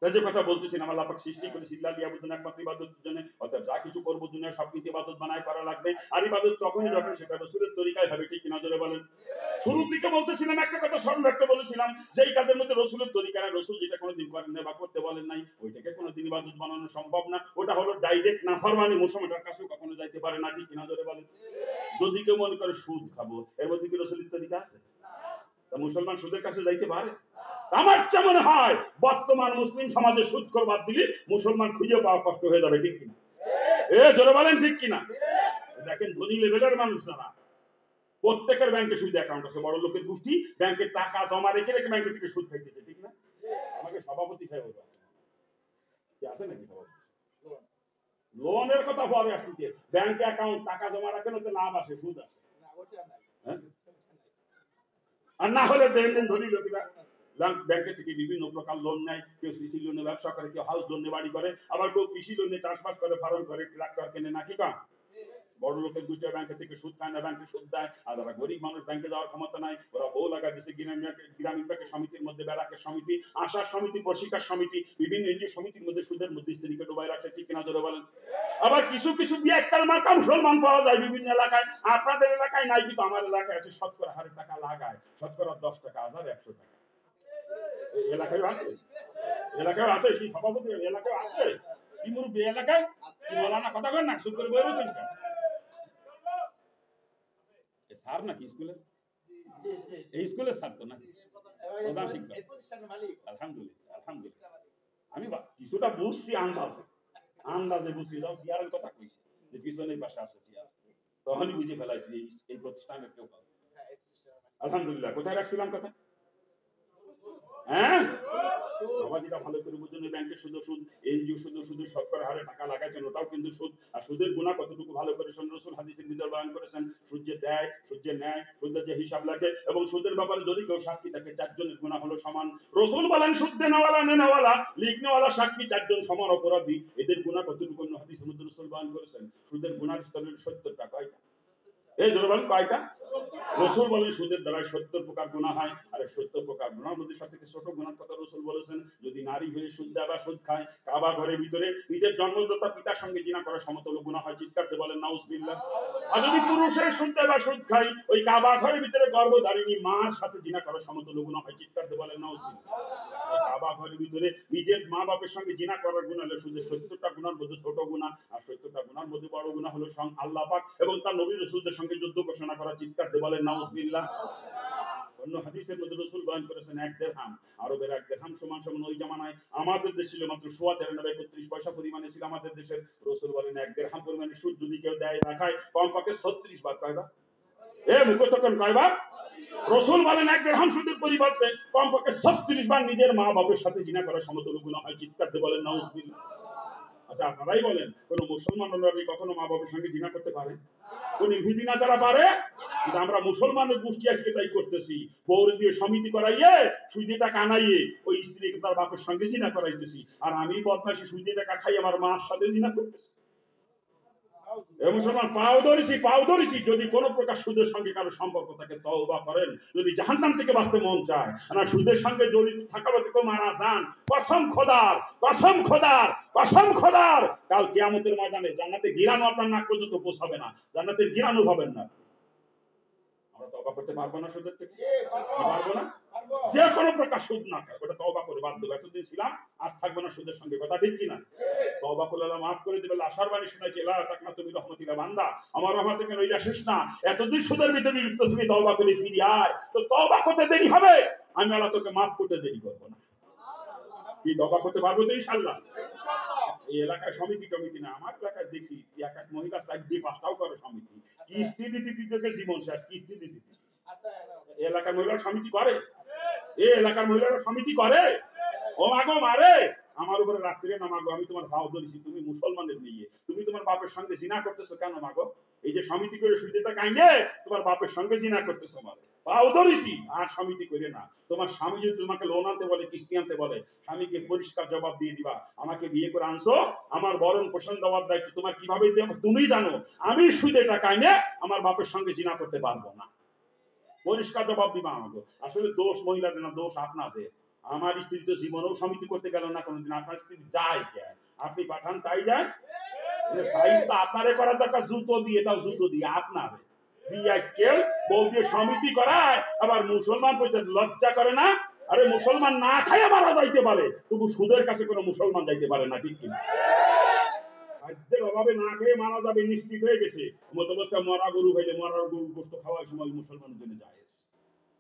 তাই যে কথা বলতেছিলাম, আল্লাহ পাক সৃষ্টি করে সিল্লা লিয়াবুদুন একমাত্র ইবাদতের জন্য, অর্থাৎ যা কিছু করবো দুনিয়া সবকিছু ইবাদত বানায় করা লাগবে। আর ইবাদত তখনই যখন সেটা রাসূলের তরিকায় হবে, ঠিক কিনা জোরে বলেন। শুরু থেকে বলতেছিলাম একটা কথা স্মরণ রাখতে বলেছিলাম, যে এই কাজের মধ্যে রাসূলের তরিকা না, রাসূল যেটা কোনোদিন করেন না বা করতে বলেন নাই, ওইটাকে কোনোদিন ইবাদত বানানো সম্ভব না। ওটা হলো ডাইরেক্ট নাফরমানি, মুসলমানের কাছে কখনো যাইতে পারে না, ঠিক কিনা জোরে বলেন। যদি কেউ মনে করে সুদ খাবো, এর মধ্যে কি রাসূলের তরিকা আছে? তা মুসলমান সুদের কাছে যাইতে পারে? আমার যা মনে হয় বর্তমান মুসলিম সমাজে সুদখোর বাদ দিলে মুসলমান খুঁজে পাওয়া কষ্ট হয়ে যাবে, ঠিক কিনা? জোরে বলেন ঠিক কিনা? দেখেন ধনী লেভেলের মানুষ যারা, প্রত্যেকের ব্যাংকে সুদ অ্যাকাউন্ট আছে, বড় লোকের গোষ্ঠী ব্যাংকে টাকা জমা রেখে রেখে ব্যাংকে থেকে সুদ খাইতেছে, ঠিক না? আমাকে সভাপতি সাহেব আছে আছে নাকি সভাপতি? লোনের কথা পরে আসছে, ব্যাংকে অ্যাকাউন্ট টাকা জমা রাখেন, ওতে লাভ আসে, সুদ আসে। আর না হলে দেখবেন ধনী লোকেরা ব্যাংকে থেকে বিভিন্ন প্রকার লোন নেয়, কেউ সিসি লোনে ব্যবসা করে, কেউ হাউস লোনে বাড়ি করে, আবার কেউ কৃষি লোনে চাষবাস করে, ফার্ম করে, ট্রাক্টর কেনে, নাকি কাম। বড় লোকের গোষ্ঠী ব্যাংকে থেকে সুদ খায় না, ব্যাংকে সুদ দেয়। আর যারা গরিব মানুষ, ব্যাংকে যাওয়ার ক্ষমতা নাই, ওরা বউ লাগা দিচ্ছে গ্রামীণ ব্যাংকের সমিতির মধ্যে, ব্যারাকের সমিতি, আশার সমিতি, প্রশিক্ষার সমিতি, বিভিন্ন এনজিও সমিতির মধ্যে সুদের মধ্যস্থিকে ডুবাই রাখছে, ঠিক কিনা জোরে বলেন। আবার কিছু কিছু বিয়াক্কাল মার্কা মুসলমান পাওয়া যায় বিভিন্ন এলাকায়, আপনাদের এলাকায় নাই, কিন্তু আমার এলাকায় আছে, শতকরা হারে টাকা লাগায়, শতকরা 10 টাকা, 1000, 100 টাকা। এলাকায় আছে, এলাকায় আছে কি সভাপতি, এলাকায় আছে কি মুরব্বী, এলাকায় কি মৌলানা কথা কন না, চুপ করে বই রয়েছেন কেন? স্যার নাকি স্কুলের, এই স্কুলের স্যার তো নাকি প্রধান শিক্ষক? আলহামদুলিল্লাহ, আলহামদুলিল্লাহ। আমি কিছুটা বুঝছি, আন্দাজে বুঝছি, যখন চেয়ারের কথা কইছি যে পিছনের পাশে আছে চেয়ার, তখনই বুঝে ফেলাইছি এই প্রতিষ্ঠানের কেউ পাবে। আলহামদুলিল্লাহ। কোথায় রাখছিলাম কথা? হ্যাঁ, সমাজটা ভালো করে বুঝুন। ব্যাংকের সুদ সুদ, এনজিও সুদ সুদ, শতকরা হারে টাকা লাগাইছেন, ওটাও কিন্তু সুদ। আর সুদের গুণা কতটুকু ভালো করে রাসূল হাদিসের ভিতর বয়ান করেছেন। সুদ যে দেয়, সুদ যে নেয়, সুদের যে হিসাব লাগে, এবং সুদের ব্যাপারে যদি কেউ সাক্ষী থাকে, 4 জনের গুণা হলো সমান। রাসূল বলেন সুদ দেনেওয়ালা, নেনেওয়ালা, লিখনেওয়ালা, সাক্ষী 4 জন সমান অপরাধী। এদের গুণা কতটুকু হাদিসের মধ্যে রাসূল বয়ান করেছেন। সুদের গুণার স্তর 70 টা। কয়টা? জোরে বলেন কয়টা? রাসূল বলেন সুদের দ্বারা 70 প্রকার গুনাহ হয়। আর 70 প্রকার গুনাহের মধ্যে সবথেকে ছোট গুনাহর কথা রাসূল বলেছেন, যদি নারী হয়ে সুদ দেয় বা সুদ খায়, কাবা ঘরের ভিতরে নিজের জন্মদাতা পিতার সঙ্গে জিনা করা সমতুল্য গুনাহ হয়। চিৎকার দিয়ে বলেন নাউজুবিল্লাহ। আর যদি পুরুষের সুদ দেয় বা সুদ খায়, ওই কাবা ঘরের ভিতরে গর্ভধারিণী মার সাথে জিনা করা সমতুল্য গুনাহ হয়। চিৎকার দিয়ে বলেন নাউজুবিল্লাহ। কাবা ঘরের ভিতরে নিজের মা বাপের সঙ্গে জিনা করার গুনাহ হলো সুদের 70টা গুনার মধ্যে ছোট গুনাহ, আর 70টা গুনার মধ্যে বড় গুনাহ হলো আল্লাহ পাক এবং তার নবী রাসূলদের সঙ্গে যুদ্ধ ঘোষণা করা। চিৎকার দিয়ে বলেন নাউজুবিল্লাহ। অন্য হাদিসের মধ্যে রাসূল বয়ান করেছেন 1 দিরহাম, আরবের 1 দিরহাম সমান সমান ওই জামানায় আমাদের দেশে ছিল মাত্র 94 পয়সা পরিমাণে ছিল আমাদের দেশের। রাসূল বলেন 1 দিরহাম পরিমাণে সুদ যদি কেউ দেয় না খায়, কমপক্ষে 36 বার। কয়বার? মুখস্থ করেন কয়বার? রাসূল বলেন 1 দিরহাম সুদের পরিবর্তে কমপক্ষে 36 বার নিজের মা বাবার সাথে জিনা করা সমতুল্য গুনাহ হয়। চিৎকার দিয়ে বলেন নাউজুবিল্লাহ। আচ্ছা আপনারাই বলেন, কোন মুসলমান কখনো মা বাবার সঙ্গে জিনা করতে পারে? কোন ইহুদি না যারা পারে? কিন্তু আমরা মুসলমানের গোষ্ঠী আজকে তাই করতেছি। বউরে দিয়ে সমিতি করাইয়ে, সুদে টাকা আনাইয়ে ওই স্ত্রীকে তার বাপের সঙ্গে জিনা করাইতেছি। আর আমি বদমাশি সুদে টাকা খাই আমার মার সাথে জিনা করতেছি। মুসলমান পাও ধরেছি, যদি কোন প্রকার সুদের সঙ্গে কারো সম্পর্ক থাকে তওবা করেন। যদি জাহান্নাম থেকে বাঁচতে মন চায়, না সুদের সঙ্গে জড়িত থাকা বাদে কেউ মারা যান, কসম খোদার, কসম খোদার, কসম খোদার, কাল কিয়ামতের ময়দানে জান্নাতে গিরানো আপনার নাক পর্যন্ত পৌঁছাবে না, জান্নাতে গিরানো হবেন না। আমরা তওবা করতে পারবো না সুদের থেকে? পারবো না? যে কোনো প্রকার সুদ না খায়, ওটা তওবা করে বাদ দেবো। এতদিন ছিলাম, আর থাকবো না সুদের সঙ্গে। কথা ঠিক কিনা? তওবা করলে আল্লাহ মাফ করে দেবে। আশার বাণী শোনাইছে, লা তাকনাতু মির রাহমাতিল্লাহ, বান্দা আমার রহমত থেকে নইরা শেষ না, এতদিন সুদের ভিতরে লিপ্ত ছিলি, তওবা করে ফিরে আয়। তো তওবা করতে দেরি হবে, আমি আল্লাহ তোকে মাফ করতে দেরি করবো না। কি তওবা করতে পারবো তো ইনশাআল্লাহ? এই এলাকায় সমিতি টমিতি না, আমার এলাকায় দেখি এক এক মহিলা 4-5টাও করে সমিতি, কিস্তি দিতে দিতে জীবন শেষ, কিস্তি দিতে। এলাকার মহিলারা সমিতি করে? এলাকার মহিলারা সমিতি করে? ও মাগো মারে, আমার উপরে রাত্রে না মাগো, আমি তোমার ভাও ধরেছি, তুমি মুসলমানের মেয়ে, তুমি তোমার বাপের সঙ্গে জিনা করতেছো কেন মাগো? এই যে সমিতি করে সুবিধাটা কাইনে তোমার বাপের সঙ্গে জিনা করতেছো, মারে ভাও ধরেছি। আর সমিতি করে না। তোমার স্বামী যদি তোমাকে লোন আনতে বলে, কিস্তি আনতে বলে, স্বামীকে পরিষ্কার জবাব দিয়ে দিবা, আমাকে বিয়ে করে আনছো, আমার বরণ পোষণ দেওয়ার দায়িত্ব তোমার, কিভাবে দেব তুমি জানো, আমি সুদে টাকা এনে আমার বাপের সঙ্গে জিনা করতে পারবো না। পরিষ্কার জবাব দিবা আমাকে। আসলে দোষ মহিলাদের না, দোষ আপনাদের। আমার স্ত্রী তো জীবনেও সমিতি করতে গেল না কোনোদিন। আপনার স্ত্রী যায় কেন? আপনি পাঠান তাই যায়। সাইজ তো আপনারে করা দরকার জুতো দিয়ে, তাও জুতো দিয়ে আপনার বিয়া কেউ বউ দিয়ে সমিতি করায়। আবার মুসলমান লজ্জা করে না? আরে মুসলমান না খাইয়া মারা যাইতে পারে, তবু সুদের কাছে কোনো মুসলমান যাইতে পারে না, ঠিক কিনা? খাদ্যের অভাবে না খেয়ে মারা যাবে নিশ্চিত হয়ে গেছে। মতবস্থা মরা গরু হইলে মরা গরু গোস্ত খাওয়ার সময় মুসলমানের জন্য জায়েজ,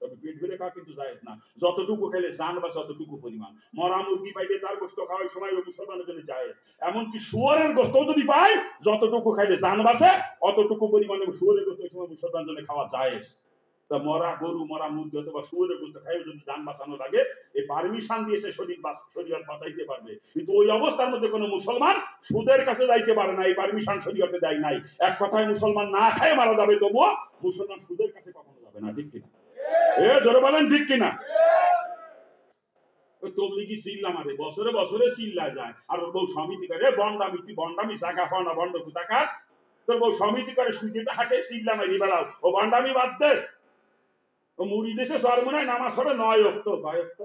তবে পেট ভরে খাওয়া কিন্তু জায়েজ না। যতটুকু খেলে জান বাঁচে অতটুকু পরিমাণ। মরা মুরগি পাইলে তার গোস্ত খাওয়ার সময় মুসলমানের জন্য জায়েজ। এমনকি শুয়োরের গোস্ত যদি পায়, যতটুকু খাইলে জান বাঁচে অতটুকু পরিমাণে শুয়োরের গোস্ত সময় মুসলমানের জন্য খাওয়া জায়েজ। তা মরা গরু মরা মুরগি অথবা শুয়োরের গোস্ত খাইয়ে যদি জান বাঁচানো লাগে, এই পারমিশন দিয়ে সে শরীর বাঁচাইতে পারবে। কিন্তু ওই অবস্থার মধ্যে কোনো মুসলমান সুদের কাছে যাইতে পারে না, এই পারমিশন শরীয়তে দেয় নাই। এক কথায় মুসলমান না খায় মারা যাবে, তবুও মুসলমান সুদের কাছে কখনো যাবে না, ঠিক কিনা? এ জোরে বলেন ঠিক কিনা? ওই তবলিগি চিল্লা মারে, বছরে বছরে চিল্লা যায়। আর ওর বউ সমিতি করে বন্ডামি, তুই বন্ডামি জাগা পাও না, বন্ড কোথাকার। তোর বউ সমিতি করে সুদেটা হাটে চিল্লা মারি বেড়াও, ও বন্ডামি বাদ দে। ও মুড়ি দেশে সর্বনায় নামাজ পড়ে 9 ওয়াক্ত, কয় ওয়াক্ত?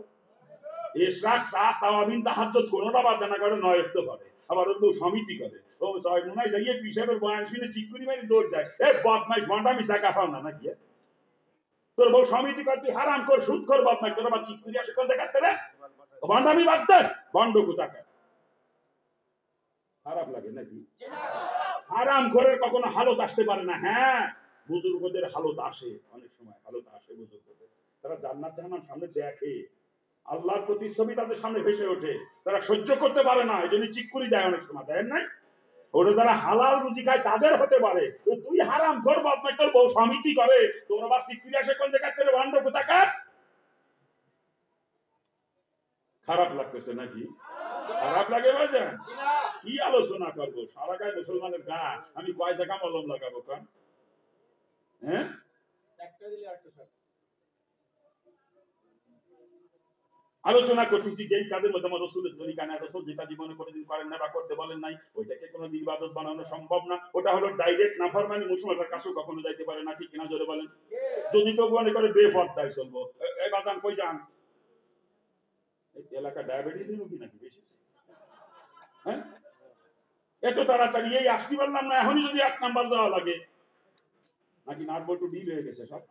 ইশরাক সাস তাওয়াবিন তাহাজ্জুদ কোনটা বাদ না করে 9 ওয়াক্ত করে। আবার ওর বউ সমিতি করে, ও সর্বনায় যাইয়ে পিসাবের বয়ান শুনে চিকুরি মারি দৌড় যায়। এ বদমাইশ বন্ডামি জাগা পাও না নাকি? তোর বউ সমিতি কর, তুই হারাম কর, সুদ কর, বদমাইশ, তোর আবার চিকুরি আসে কোন জায়গা থেকে? বন্ডামি বাদ দে, বন্ড কোথাকার। খারাপ লাগে নাকি? হারাম করে কখনো হালত আসতে পারে না। হ্যাঁ, বুজুর্গদের হালত আসে, অনেক সময় হালত আসে বুজুর্গদের। তারা জান্নাত জাহান্নাম সামনে দেখে, আল্লাহর প্রতিচ্ছবি তাদের সামনে ভেসে ওঠে, তারা সহ্য করতে পারে না, এই জন্য চিকুরি দেয় অনেক সময়, দেয় নাই? ওরা যারা হালাল রুজি খায় তাদের হতে পারে। তুই হারাম কর, বদমাইশ, তোর বউ সমিতি করে, তোর আবার চিকুরি আসে কোন জায়গা থেকে? বন্ড কোথাকার। খারাপ লাগতেছে নাকি? খারাপ লাগে ভাইজান? কি আলোচনা করবো? সারা গায়ে মুসলমানের গা, আমি কয় জায়গা মলম লাগাবো কান? হ্যাঁ, আলোচনা করতেছি যেই কাজের মধ্যে আমার রসুলের তরিকা নাই, রসুল যেটা জীবনে কোনোদিন করেন না বা করতে বলেন নাই, ওইটাকে কোনো ইবাদত বানানো সম্ভব না। ওটা হলো ডাইরেক্ট নাফরমানি, মুসলমানের কাছেও কখনো যাইতে পারে না, ঠিক কিনা জোরে বলেন? যদি কেউ মনে করে বেপরদায় চলবো, এই বাজান কই যান? এই এলাকা ডায়াবেটিস রোগী নাকি বেশি? হ্যাঁ, এত তাড়াতাড়ি এই আসতে পারলাম না, এখনই যদি 1 নাম্বার যাওয়া লাগে নাকি? নাট বল্টু ঢিল হয়ে গেছে সব।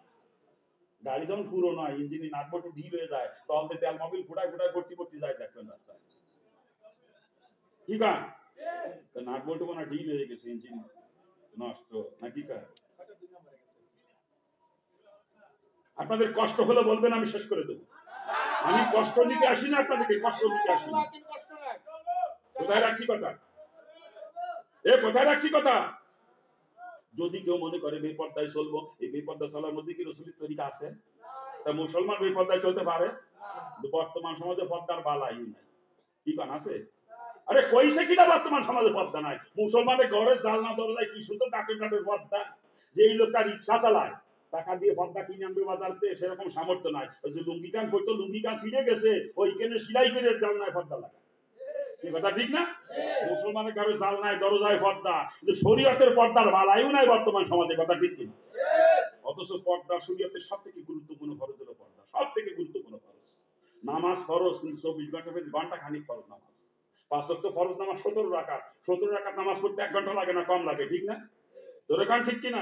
গাড়ি যখন পুরো নয়, ইঞ্জিনে নাট বল্টু ঢিল হয়ে যায়, তখন তেল মোবিল ফুটায় ফুটায় ভর্তি ভর্তি যায়, দেখবেন রাস্তায়। কি কান? নাট বল্টু মনে ঢিল হয়ে গেছে, ইঞ্জিন নষ্ট নাকি কান? আপনাদের কষ্ট হলে বলবেন, আমি শেষ করে দেবো। আমি কষ্ট দিতে আসি না, আপনাদেরকে কষ্ট দিতে আসি না। কোথায় রাখছি কথা? এ কোথায় রাখছি কথা? যদি কেউ মনে করে বেপরদায় চলবো, এই বেপরদা চলার মধ্যে কি রসুলের তরিকা আছে? তা মুসলমান বেপরদায় চলতে পারে? বর্তমান সমাজে পর্দার বালাই নাই, কি কান আছে? আরে কইছে কিনা বর্তমান সমাজে পর্দা নাই? মুসলমানের ঘরে জালনা দরজায় কি সুন্দর কাঠের কাঠের পর্দা। যে এই লোকটা রিক্সা চালায়, টাকা দিয়ে পর্দা কিনে আনবে বাজারতে, সেরকম সামর্থ্য নাই। ওই যে লুঙ্গি কান পড়তো, লুঙ্গি কান ছিঁড়ে গেছে, ওইখানে সিলাই করে জালনায় পর্দা লাগে। এই কথা ঠিক না? মুসলমানের ঘরে জালনায় দরজায় পর্দা, কিন্তু শরীয়তের পর্দার বালাইও নাই বর্তমান সমাজে, কথা ঠিক কিনা? অথচ পর্দা শরীয়তের সব থেকে গুরুত্বপূর্ণ ফরজ হলো পর্দা, সব থেকে গুরুত্বপূর্ণ ফরজ। নামাজ ফরজ, কিন্তু 24 ঘন্টা খানিক ফরজ নামাজ। 5 ওয়াক্ত ফরজ নামাজ 17 রাকাত, 17 রাকাত নামাজ পড়তে 1 ঘন্টা লাগে না, কম লাগে, ঠিক না? তোরে কান ঠিক কিনা?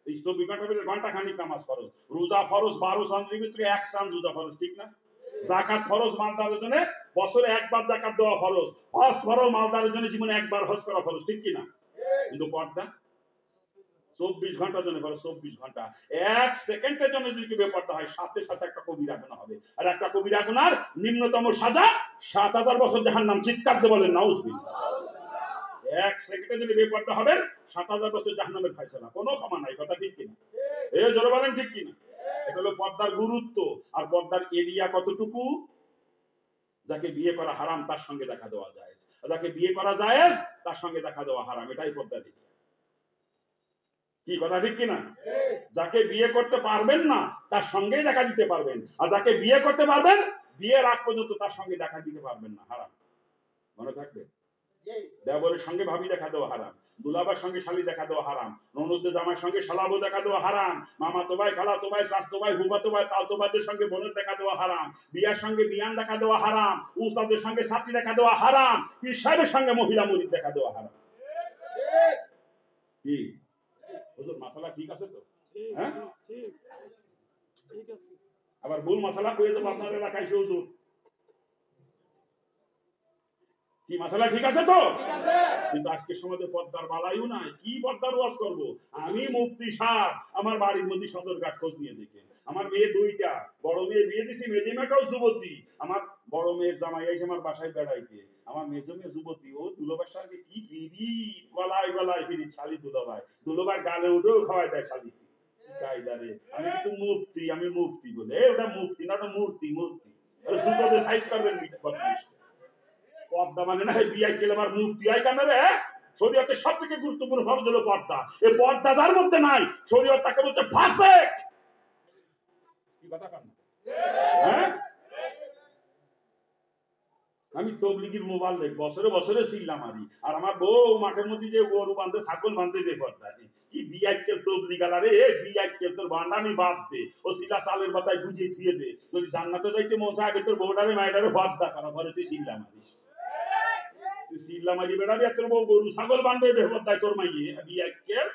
এই 24 ঘন্টার ভিতরে ঘন্টা খানিক নামাজ ফরজ। রোজা ফরজ 12 চাঁদের ভিতরে 1 চাঁদ রোজা ফরজ, ঠিক না? যাকাত ফরজ মালদারের জন্য, বছরে 1 বার যাকাত দেওয়া ফরজ। হজ ফরজ মালদারের জন্য, জীবনে 1 বার হজ করা ফরজ, ঠিক কিনা? কিন্তু পর্দা 24 ঘন্টার জন্য ফরজ, 24 ঘন্টা। 1 সেকেন্ডের জন্য যদি কেউ বেপর্দা হয়, সাথে সাথে একটা কবিরা গুনাহ হবে। আর একটা কবিরা গুনার নিম্নতম সাজা 7000 বছর জাহান্নাম। চিৎকার দিয়ে বলেন নাউজুবিল্লাহ। 1 সেকেন্ডে যদি বেপর্দা হবেন, 7000 বছর জাহান্নামের ফয়সালা, কোনো ক্ষমা নাই, কথা ঠিক কিনা? এই জোরে বলেন ঠিক কিনা? এটা হলো পর্দার গুরুত্ব। আর পর্দার এরিয়া কতটুকু? যাকে বিয়ে করা হারাম তার সঙ্গে দেখা দেওয়া যায়, যাকে বিয়ে করা জায়েজ তার সঙ্গে দেখা দেওয়া হারাম, এটাই পর্দার এরিয়া। কি কথা ঠিক কিনা? যাকে বিয়ে করতে পারবেন না তার সঙ্গেই দেখা দিতে পারবেন, আর যাকে বিয়ে করতে পারবেন, বিয়ের আগ পর্যন্ত তার সঙ্গে দেখা দিতে পারবেন না, হারাম। মনে থাকবে। দেবরের সঙ্গে ভাবি দেখা দেওয়া হারাম, দুলাবার সঙ্গে শালি দেখা দেওয়া হারাম, ননদের জামার সঙ্গে শালাবো দেখা দেওয়া হারাম, মামাতো ভাই, খালাতো ভাই, চাচাতো ভাই, ফুফাতো ভাই, তালতো ভাইদের সঙ্গে বোনের দেখা দেওয়া হারাম, বিয়ার সঙ্গে বিয়ান দেখা দেওয়া হারাম, উস্তাদের সঙ্গে ছাত্রী দেখা দেওয়া হারাম, পীর সাহেবের সঙ্গে মহিলা মুরিদ দেখা দেওয়া হারাম। কি হুজুর মাসালা ঠিক আছে তো? হ্যাঁ, আবার ভুল মশলা কয়ে দেবো আপনার এলাকায় এসে হুজুর। কি মশলা ঠিক আছে তো? কিন্তু আজকে সমাজে পর্দার বালাইও নাই, কি পর্দার ওয়াজ করব? আমি মুফতি সাহেব, আমার বাড়ির মধ্যে সদরঘাট খোঁজ নিয়ে দেখে আমার মেয়ে দুইটা, বড় মেয়ে বিয়ে দিছি, মেজে মেয়েটাও যুবতী, আমার বড় মেয়ের জামাই এসে আমার বাসায় বেড়াইতে, আমার মেজো মেয়ে যুবতী, ও দুলোবার সঙ্গে কি পিড়ি, গলায় গলায় পিড়ি, শালি দুলোবাই, দুলোবার গালে উঠেও খাওয়াই দেয় শালি। কায়দারে আমি কিন্তু মুফতি, আমি মুফতি বলে ওটা মুফতি না, ওটা মূর্তি, মূর্তি জুতোতে সাইজ করবেন বদমাইশ। পর্দা মানে না বিয়াই কেলে আবার মুফতি হয় কেন রে? শরীয়তের সবথেকে গুরুত্বপূর্ণ ফরজ হলো পর্দা। এই পর্দা যার মধ্যে নাই, শরীয়ত তাকে বলছে ফাসিক। কি কথা কান? হ্যাঁ, আমি তবলিগির মোবাল্লেগ, বছরে বছরে চিল্লা মারি, আর আমার বউ মাঠের মধ্যে যে গরু বাঁধে, ছাগল বাঁধে বেপর্দা। কি বিয়াইকেল তবলিগালা রে, বিয়াইকেল তোর বান্ডামি বাদ দে, ও সিলা চালের বাতায় বুঝিয়ে থুয়ে দে, যদি জান্নাতে যাইতে মন চায় আগে তোর বউটারে মায়েরারে বাদদা করা, ঘরে তুই চিল্লা মারিস, তুই চিল্লা মারি বেড়াবি, আর তোর বউ গরু ছাগল বাঁধবে বেপর্দায় তোর মাইয়ে বিয়াইকেল।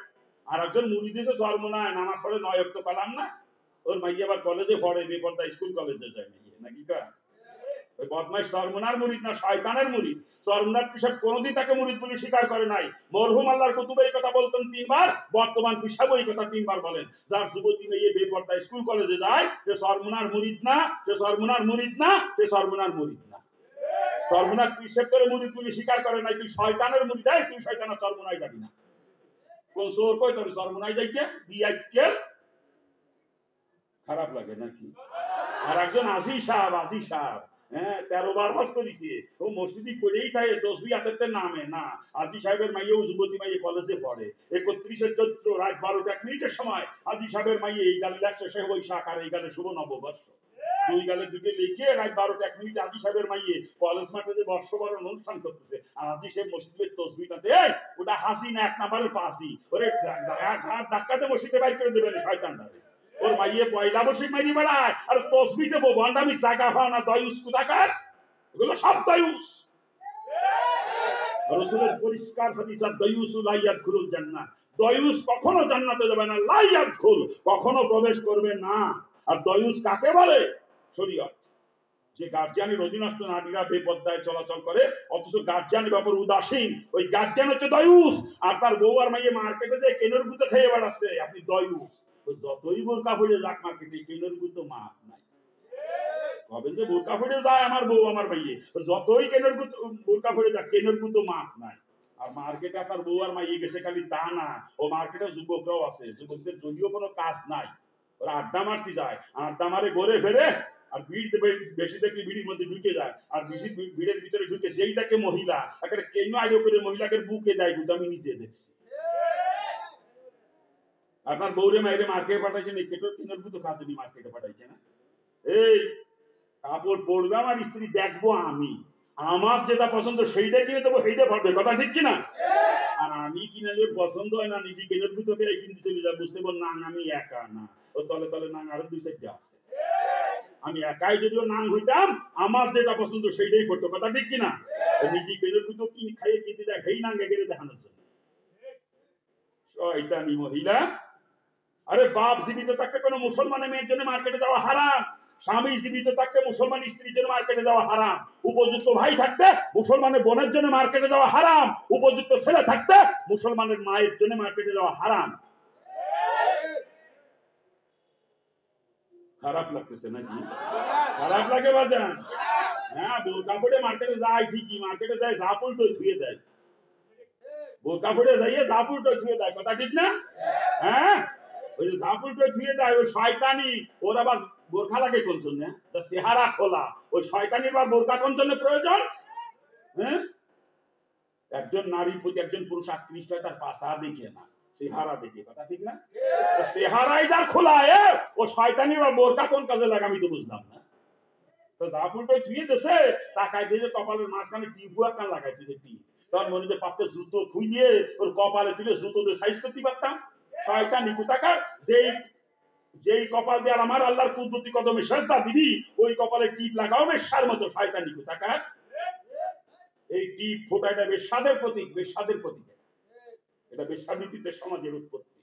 আর একজন মুড়ি দিয়েছে চরমোনায়, নামাজ পড়ে 9 ওয়াক্ত কালাম না, ওর মাইয়ে আবার কলেজে পড়ে, বেপর্দা স্কুল কলেজে যায় মাইয়ে, নাকি কা? ওই বদমাইশ চরমোনার মুরিদ না, শয়তানের মুরিদ। চরমোনার পিসাব কোনদিন তাকে মুরিদ বলে স্বীকার করে নাই। মরহুম আল্লাহর কুতুবে এই কথা বলতেন 3 বার, বর্তমান পিসাব এই কথা 3 বার বলেন। যার যুবতী মেয়ে বেপর্দা স্কুল কলেজে যায়, সে চরমোনার মুরিদ না, সে চরমোনার মুরিদ না, সে চরমোনার মুরিদ না। চরমোনার পিসাব করে মুরিদ বলে স্বীকার করে নাই, তুই শয়তানের মুরিদ, এই তুই শয়তানের চরমোনায় যাবি না। কোন চোর কই তোর চরমোনায় যাইতে? বিয়াক্কেল। খারাপ লাগে নাকি? আর একজন আজি সাহেব, আজি সাহেব, হ্যাঁ 13 বার হজ করেছে, ও মসজিদে করেই থাকে, তসবিহ হাতে নামে না। আজি সাহেবের মাইয়েও যুবতী মাইয়ে কলেজে পড়ে। 31শে চৈত্র রাত 12টা 1 মিনিটের সময় আজি সাহেবের মাইয়ে এই গালে লাগছে সে বৈশাখ, আর এই গালে শুভ নববর্ষ, দুই গালে দুটো লিখে রাত 12টা 1 মিনিটে আজি সাহেবের মাইয়ে কলেজ মাঠে যে বর্ষবরণ অনুষ্ঠান করতেছে, আর আজি সাহেব মসজিদের তসবিহটাতে, ওটা হাসি না 1 নম্বরের পাসি, ওরে ধাক্কাতে মসজিদে বাইর করে দেবেন শয়তানটা। ওর মাইয়ে পয়লা বৈশাখ মারি বেড়ায়, আর তসবি দেবো বান্দামি জায়গা পাও না, দয়ুস কোথাকার, এগুলো সব দয়ুস। রাসূলের পরিষ্কার হাদিস, দয়ুসু লা ইয়াদখুলুল জান্নাহ, দয়ুস কখনো জান্নাতে যাবে না, লা ইয়াদখুল, কখনো প্রবেশ করবে না। আর দয়ুস কাকে বলে? শরীয়ত। যে গার্জিয়ানের অধীনস্থ নারীরা বেপর্দায় চলাচল করে, অথচ গার্জিয়ানের ব্যাপার উদাসীন, ওই গার্জিয়ান হচ্ছে দয়ুস। আপনার বউ আর মাইয়ে মার্কেটে যে কেনের গুঁতো খেয়ে বেড়াচ্ছে, আপনি দয়ুস। যতই বোরকা পড়ে যাক মার্কেটে, কেনের গুঁতো মাপ নাই। ভাবেন যে বোরকা পড়ে যায় আমার বউ আমার মাইয়ে, যতই কেনের গুঁতো বোরকা পড়ে যাক, কেনের গুঁতো মাপ নাই। আর মার্কেটে আপনার বউ আর মাইয়ে গেছে খালি তা না, ও মার্কেটে যুবকরাও আছে, যুবকদের যদিও কোনো কাজ নাই, ওরা আড্ডা মারতে যায়, আড্ডা মারে ঘরে ফেরে, আর ভিড় বেশি দেখলে ভিড়ের মধ্যে ঢুকে যায়, আর বেশি ভিড়ের ভিতরে ঢুকে যেই তাকে মহিলা একটা কেন আগে করে মহিলাকে বুকে দেয়, কিন্তু আমি নিজে দেখছি। আপনার বউরে মাইরে মার্কেটে পাঠাইছেন, এই কেটোর কেনার গুতো খাতুনি মার্কেটে পাঠাইছে না। এই কাপড় পরবে আমার স্ত্রী, দেখবো আমি, আমার যেটা পছন্দ সেইটা কিনে দেবো, সেইটা পড়বে, কথা ঠিক কিনা? আর আমি কিনে নেবে পছন্দ হয় না, নিজে কেনার গুতো পেয়ে কিনতে চলে যা, বুঝতে পার না আমি একা না, ও তলে তলে না আরো 2-4টা আছে। আমি একাই যদিও নাং হইতাম, আমার যেটা পছন্দ সেইটাই করতো, কথা ঠিক কিনা? নিজে কেনার গুতো কিনে খাইয়ে কিনতে যায়, সেই নাঙ্গে গেলে দেখানোর জন্য। শয়তানি মহিলা। আরে বাপ জীবিত থাকতে কোনো মুসলমানের মেয়ের জন্য মার্কেটে যাওয়া হারাম, স্বামী জীবিত থাকতে মুসলমান স্ত্রীর জন্য মার্কেটে যাওয়া হারাম, উপযুক্ত ভাই থাকতে মুসলমানের বোনের জন্য মার্কেটে যাওয়া হারাম, উপযুক্ত ছেলে থাকতে মুসলমানের মায়ের জন্য মার্কেটে যাওয়া হারাম। খারাপ লাগতেছে নাকি? খারাপ লাগে বাজান? হ্যাঁ, বোরকা পরে মার্কেটে যায় ঠিকই, মার্কেটে যায় জাপুল তো ধুয়ে দেয়, বোরকা পরে যাইয়ে জাপুল তো ধুয়ে দেয়, কথা ঠিক না? হ্যাঁ, ওই যে জাপুলটা ধুয়ে দেয়, ওই শয়তানি, ওর আবার বোরখা লাগে কোন জন্য? চেহারা খোলা, ওই শয়তানির বা বোরখা কোন জন্য প্রয়োজন? হ্যাঁ, একজন নারীর প্রতি একজন পুরুষ আকৃষ্ট হয় তার পাশা দেখে না, চেহারা দেখে, কথা ঠিক না? চেহারাই যার খোলা, ও শয়তানি বা বোরখা কোন কাজে লাগে আমি তো বুঝলাম না। তো জাপুলটা ধুয়ে দেছে, তাকায় দিয়ে কপালের মাঝখানে টিপু একটা লাগাইছে, যে টিপ, তার মনে যে পাত্রে জুতো খুইয়ে ওর কপালে তুলে জুতো দিয়ে সাইজ করতে পারতাম। শয়তানি কোথাকার, যেই কপাল দিয়ে আমার আল্লাহর কুদরতি কদমে সেজদা দিবি ওই কপালে টিপ লাগাও বেশ্যার মতো। শয়তানি কোথাকার, এই টিপ ফোঁটা এটা বেশ্যাদের প্রতীক, বেশ্যাদের প্রতীক। এটা বেশ্যাবৃত্তিতে সমাজের উৎপত্তি।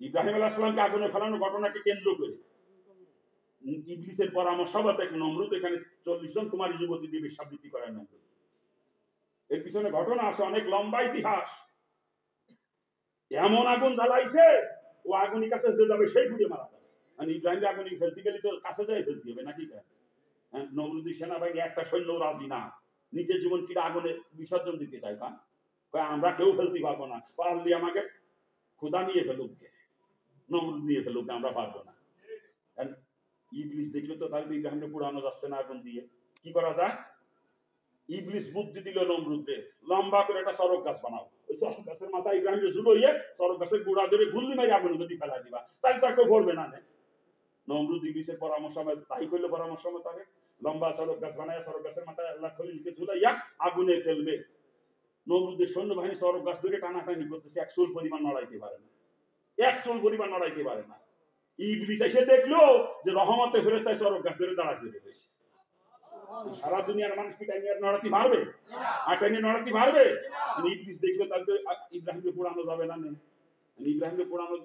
ইব্রাহিম আলাইহিস সালামকে আগুনে ফেলানোর ঘটনাকে কেন্দ্র করে ইবলিসের পরামর্শ মতে নমরুদ এখানে 40 জন কুমারী যুবতী দিয়ে বেশ্যাবৃত্তি করায় নমরুদ। এর পিছনে ঘটনা আছে, অনেক লম্বা ইতিহাস। এমন আগুন জ্বালাইছে, ও আগুনের কাছে যে যাবে সেই পুড়ে মারা যাবে। মানে ইব্রাহিম আগুনে ফেলতে গেলে তো কাছে যাই ফেলতে হবে নাকি? নমরুদি সেনাবাহিনী একটা সৈন্য রাজি না, নিজের জীবন কি আগুনে বিসর্জন দিতে চাই। আমরা কেউ ফেলতে পারবো না, আল্লাহ আমাকে খোদা নিয়ে ফেলুক, নমরুদ নিয়ে ফেলুক, আমরা পারবো না। ইবলিস দেখলো তো তাহলে ইব্রাহিমকে পুরানো যাচ্ছে না আগুন দিয়ে, কি করা যায়? ইবলিস বুদ্ধি দিল নমরুদকে, লম্বা করে একটা চরক গাছ বানাও, ওই চরক গাছের মাথা ইব্রাহিমকে ঝুলইয়ে চরক গাছের গুড়া ধরে গুল্লি মারি আগুনের মধ্যে ফেলাই দিবা, তাহলে তাকে ভরবে না। নমরুদ ইবলিসের পরামর্শ তাই করলো, পরামর্শ মোতাবেক লম্বা চরক গাছ বানায় চরক গাছের মাথায় আল্লাহ খলিলকে ঝুলাইয়া আগুনে ফেলবে। নমরুদের সৈন্যবাহিনী চরক গাছ ধরে টানাটানি করতেছে, এক চুল পরিমাণ নড়াইতে পারে না, এক চুল পরিমাণ নড়াইতে পারে না। ইবলিস এসে দেখলো যে রহমতে ফেরেশতায় চরক গাছ ধরে দাঁড়াতে রয়েছে। সারা দুনিয়ার মানুষ কি টাইনিয়ে নড়াতে পারবে? আর টাইনিয়ে নড়াতে পারবে? ইবলিস দেখলো তাহলে তো ইব্রাহিমকে পোড়ানো যাবে না। ইব্রাহিমকে পোড়ানো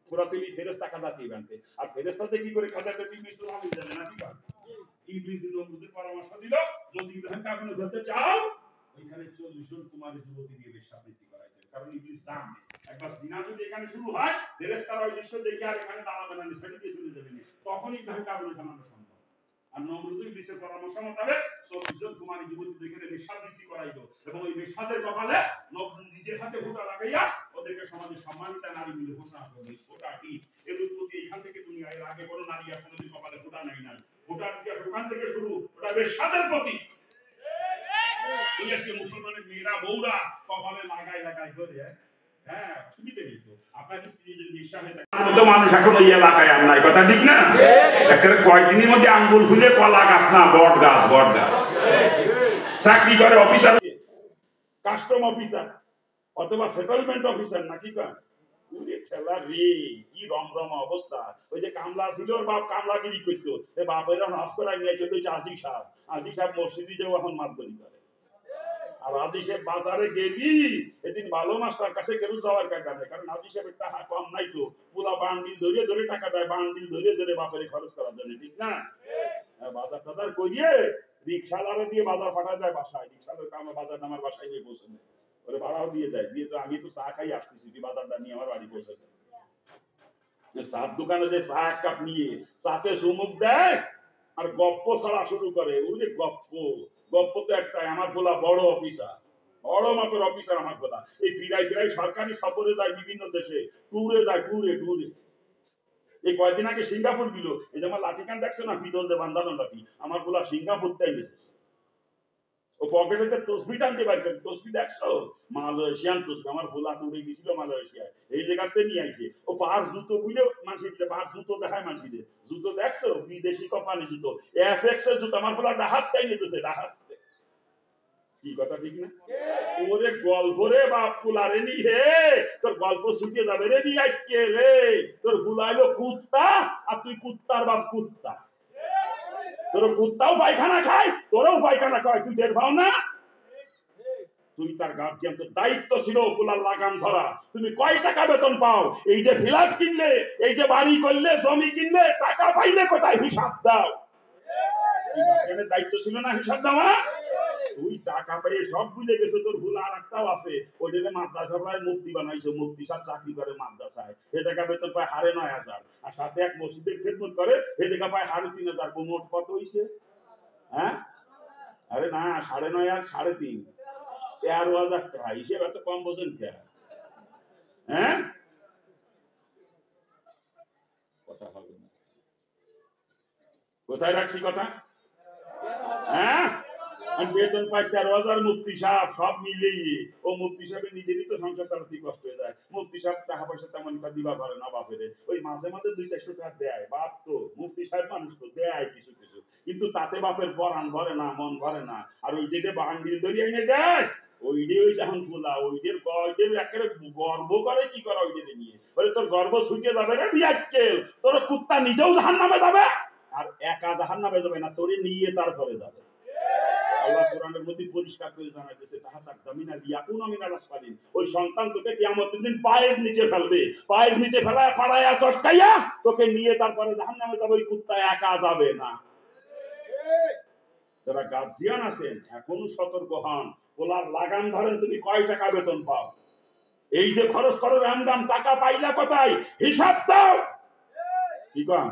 পোড়াতে ফেরেশতা কাঁদাতে বানতে, আর ফেরেশতাতে কি করে কাঁদাতে ইবলিস তো আমি জানে না। ঠিক আছে, ইবলিস নমরুদের পরামর্শ দিল, যদি ইব্রাহিমকে আগুনে ধরতে চাও ওইখানে 40 জন কুমারী যুবতী দিয়ে বেশ্যাবৃত্তি করাইতে। কারণ ইবলিস জানে একবার জিনা যদি এখানে শুরু হয় ফেরেশতারা ওই দৃশ্য দেখে আর এখানে দাঁড়াবে না, ছেড়ে দিয়ে চলে যাবে, তখন ইব্রাহিমকে আগুনে থামানো সম্ভব। আর নমরুদ ইবলিসের পরামর্শ মোতাবেক 40 জন কুমারী যুবতী দেখে বেশ্যাবৃত্তি করাইলো, এবং ওই বেশ্যাদের কপালে নমরুদ নিজের হাতে ফোঁটা লাগাইয়া ওদেরকে সমাজের সম্মানিতা নারী বলে ঘোষণা করবে। ফোঁটা কি? এর উৎপত্তি এখান থেকে, দুনিয়া এর আগে কোনো নারী আর কোনোদিন কপালে ফোঁটা নাই নাই। ফোঁটার ইতিহাস ওখান থেকে শুরু, ওটা বেশ্যাদের প্রতীক। মুসলমানের মেয়েরা বউরা কপালে লাগাই লাগাই করে, হ্যাঁ সুবিধে নেই তো। আপনার স্ত্রী যদি বিশ্বাস হয়ে থাকে তো মানুষ এখন ওই এলাকায় আর নাই, কথা ঠিক না? একটা কয়েকদিনের মধ্যে আঙ্গুল খুলে কলা গাছ না বট গাছ, বট গাছ। চাকরি করে অফিসার, কাস্টম অফিসার অথবা সেটেলমেন্ট অফিসার নাকি কয় ঠেলা রে, কি রমরম অবস্থা। ওই যে কামলা ছিল, ওর বাপ কামলাগিরি করতো, বাপেরা নাচ করাই নিয়ে চলে আজি সাহেব, আজি সাহেব মসজিদে যাও এখন মাতবরি করে। আর আজি সাহেব বাজারে গেলি এদিন ভালো মাস্টার কাছে কেউ যাওয়ার কাকা দেয়, কারণ আজি সাহেবের টাকা কম নাই তো, পুরা বান্ডিল ধরে ধরে টাকা দেয়, বান্ডিল ধরে ধরে বাপের খরচ করার জন্য, ঠিক না? বাজার টাজার করিয়ে রিক্সাওয়ালা দিয়ে বাজার পাঠায় যায় বাসায়, রিক্সাওয়ালা আমার বাজার আমার বাসায় নিয়ে পৌঁছে দেয়, ওরে ভাড়াও দিয়ে দেয়, দিয়ে তো আমি তো চা খাই আসতেছি, তুই বাজারটা নিয়ে আমার বাড়ি পৌঁছে দেয়। চার দোকানে যে চা এক কাপ নিয়ে চাতে চুমুক দেয় আর গপ্প ছাড়া শুরু করে। ওই যে গপ্প, গপ্প তো একটাই, আমার বলা বড় অফিসার, বড় মাপের অফিসার আমার বলা। এই ফিরাই ফিরাই সরকারি সফরে যায় বিভিন্ন দেশে, ট্যুরে যায়, ট্যুরে ট্যুরে। এই কয়েকদিন আগে সিঙ্গাপুর দিল, এই যে আমার লাঠিকান দেখছো না, পিতল দিয়ে বান্ধানো লাঠি, আমার বলা সিঙ্গাপুরটাই নিয়েছে। ও পকেটে তসবি টানতে পারবে, তসবি দেখছো? মালয়েশিয়ান তসবি, আমার ভোলা টুরে গেছিল মালয়েশিয়ায়, এই জায়গাতে নিয়ে আইছে। ও পাহাড় জুতো বুঝলে মানুষের পাহাড় জুতো দেখায় মানুষের, জুতো দেখছো? বিদেশি কোম্পানি জুতো, এফএক্স এর জুতো, আমার ভোলা ডাহাত তাই নিতেছে, ডাহাত। কি কথা ঠিক না? ওরে গল্প রে বাপ, ফুলারে নি হে, তোর গল্প শুকিয়ে যাবে রে, নিয়ে রে তোর ফুলাইলো কুত্তা, আর তুই কুত্তার বাপ কুত্তা। তোর কুত্তাও পায়খানা খায়, তোরও পায়খানা খায়, তুই টের পাও না? তুই তার গার্জিয়ান, তোর দায়িত্ব ছিল পোলার লাগাম ধরা। তুমি কয় টাকা বেতন পাও? এই যে ফ্ল্যাট কিনলে, এই যে বাড়ি করলে, জমি কিনলে, টাকা পাইলে কোথায়? হিসাব দাও। গার্জিয়ানের দায়িত্ব ছিল না হিসাব দেওয়া? তুই টাকা পেয়ে সব ভুলে গেছো, তোর ভুল আর একটাও আছে। ওই যে মাদ্রাসা প্রায় মুক্তি বানাইছো, মুক্তি সব চাকরি করে মাদ্রাসায়, এ টাকা বেতন পায় হারে 9,000, আর সাথে এক মসজিদের খেদমত করে, এ টাকা পায় হারে 3,000। মোট কত হইছে? হ্যাঁ, আরে না, 9,500 আর 3.5, 13,000 টাকা। হিসেব এত কম বোঝেন কে? হ্যাঁ, কথা হবে না। কোথায় রাখছি কথা? হ্যাঁ, বেতন পায় 13,000 মুফতি সাহেব, সব মিলিয়ে ও মুফতি সাহেবের নিজেরই তো সংসার চালাতে কষ্ট হয়ে যায়। মুফতি সাহেব টাকা পয়সা তেমন দিবা পারে না বাপেরে, ওই মাঝে মাঝে 200-400 টাকা দেয়। বাপ তো মুফতি সাহেব মানুষ তো দেয় কিছু কিছু, কিন্তু তাতে বাপের পরাণ ভরে না, মন ভরে না। আর ওই যেটা বান্ডিল ধরে এনে দেয় ওইটাই ওই এখন খোলা, ওইদের একেবারে গর্ব করে কি করা ওইটাকে নিয়ে। বলে তোর গর্ব ছুটে যাবে রে বিয়াক্কেল, তোর কুত্তা নিজেও জাহান্নামে যাবে, আর একা জাহান্নামে যাবে না, তোরে নিয়ে তারপরে যাবে। আল্লাহ কোরআনের মধ্যে পরিষ্কার করে জানাইতেছে, তাহাতাক দামিনা লিয়াকুনা মিনাল আসফালিন, ওই সন্তান তোকে কিয়ামতের দিন পায়ের নিচে ফেলবে, পায়ের নিচে ফেলায় পাড়ায়া চটকাইয়া তোকে নিয়ে তারপরে জাহান্নামে যাবে, ওই কুত্তা একা যাবে না। যারা গার্জিয়ান আছেন এখনো সতর্ক হন, ওলার লাগাম ধরেন, তুমি কয় টাকা বেতন পাও, এই যে খরচ করো রামদাম, টাকা পাইলা কোথায়, হিসাব দাও। কি কম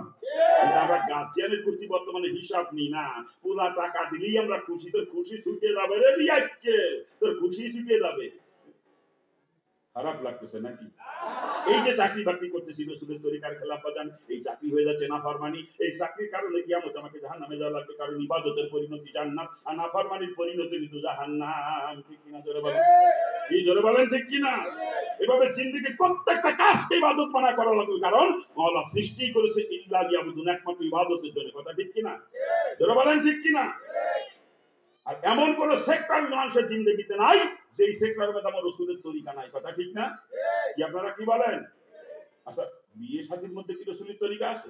আমরা গার্জিয়ানের গোষ্ঠী বর্তমানে হিসাব নি না, পুরা টাকা দিলেই আমরা খুশি, তোর খুশি ছুটে যাবে রে বিয়াক্কে, তোর খুশি ছুটে যাবে। খারাপ লাগতেছে নাকি? এই যে চাকরি বাকরি করতেছি রাসূলের তরিকার খেলাফ বাজান, এই চাকরি হয়ে যাচ্ছে নাফরমানি, এই চাকরির কারণে কিয়ামত আমাকে জাহান্নামে যাওয়া লাগবে, কারণ ইবাদতের পরিণতি জান্নাত আর নাফরমানির পরিণতি কিন্তু জাহান্নাম। ঠিক কিনা জোরে বলেন, এই জোরে বলেন ঠিক কিনা? এভাবে জিন্দেগির প্রত্যেকটা কাজকে ইবাদত মানা করা লাগবে, কারণ আল্লাহ সৃষ্টি করেছে ইল্লা লিয়াবুদুন, একমাত্র ইবাদতের জন্য। কথা ঠিক কিনা? জোরে বলেন ঠিক কিনা? আর এমন কোন সেক্টর মানুষের জিন্দেগিতে নাই যেই সেক্টরের মধ্যে আমার রাসূলের তরিকা নাই। কথা ঠিক না? কি আপনারা কি বলেন? আচ্ছা, বিয়ে শাদীর মধ্যে কি রাসূলের তরিকা আছে?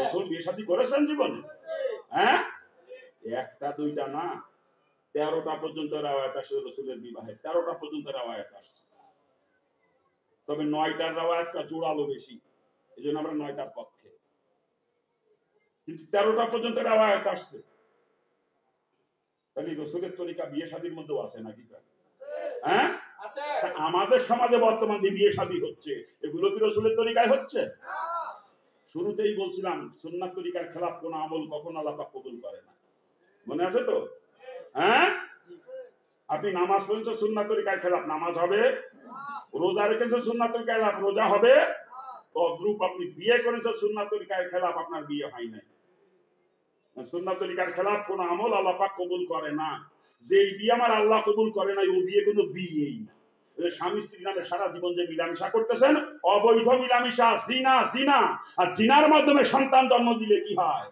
রাসূল বিয়ে শাদী করেছেন জীবনে? হ্যাঁ, একটা দুইটা না, 13টা পর্যন্ত রাওয়ায়াত আসছে রাসূলের বিবাহে, 13টা পর্যন্ত রাওয়ায়াত আসছে। তবে 9টার রাওয়ায়াতটা জোরালো বেশি, এজন্য আমরা 9টার পক্ষে, কিন্তু 13টা পর্যন্ত রাওয়ায়াত আসছে। তাহলে রাসূলের তরিকা বিয়ে শাদীর মধ্যেও আছে নাকি? হ্যাঁ, আমাদের সমাজে বর্তমান যে বিয়ে শাদী হচ্ছে এগুলো কি রাসূলের তরিকায় হচ্ছে? শুরুতেই বলছিলাম সুন্নাত তরিকার খেলাফ কোন আমল কখনো আল্লাহ পাক কবুল করে না। মনে আছে তো? হ্যাঁ, আপনি নামাজ পড়েছেন সুন্নাত তরিকার খেলাফ, নামাজ হবে। রোজা রেখেছেন সুন্নাত তরিকার খেলাফ, রোজা হবে। তদ্রূপ আপনি বিয়ে করেছেন সুন্নাত তরিকার খেলাফ, আপনার বিয়ে হয় নাই। সুন্নাত তরিকার খেলাফ কোন আমল আল্লাহ পাক কবুল করে না। যেই বিয়ে আমার আল্লাহ কবুল করে না ও বিয়ে কোনো বিয়েই না। স্বামী স্ত্রীর নামে সারা জীবন যে মিলামিশা করতেছেন, অবৈধ মিলামিশা, জিনা। জিনা আর জিনার মাধ্যমে সন্তান জন্ম দিলে কি হয়?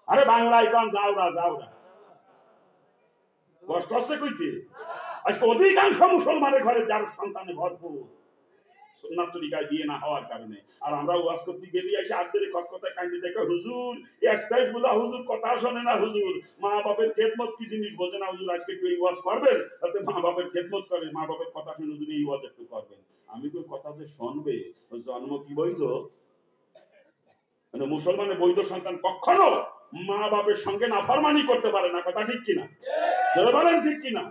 আরে বাংলায় গান যাওরা যাওরা, কষ্ট হচ্ছে কইতে। আজকে অধিকাংশ মুসলমানের ঘরে যার সন্তানে ভরপুর সুন্নাত তরিকায় বিয়ে না হওয়ার কারণে। আর আমরা ওয়াজ করতে গেলে এসে আদরে কথা কাঁদতে দেখে, হুজুর একটাই বলা, হুজুর কথা শোনে না, হুজুর মা বাপের খেদমত কি জিনিস বোঝে না, হুজুর আজকে একটু এই ওয়াজ করবেন, তাতে মা বাপের খেদমত করে, মা বাপের কথা শুনে হুজুর এই ওয়াজ একটু করবেন। আমি তো কথা যে শুনবে, জন্ম কি বৈধ? মানে মুসলমানের বৈধ সন্তান কখনো মা বাপের সঙ্গে নাফরমানি করতে পারে না। কথা ঠিক কিনা? বলেন ঠিক কিনা?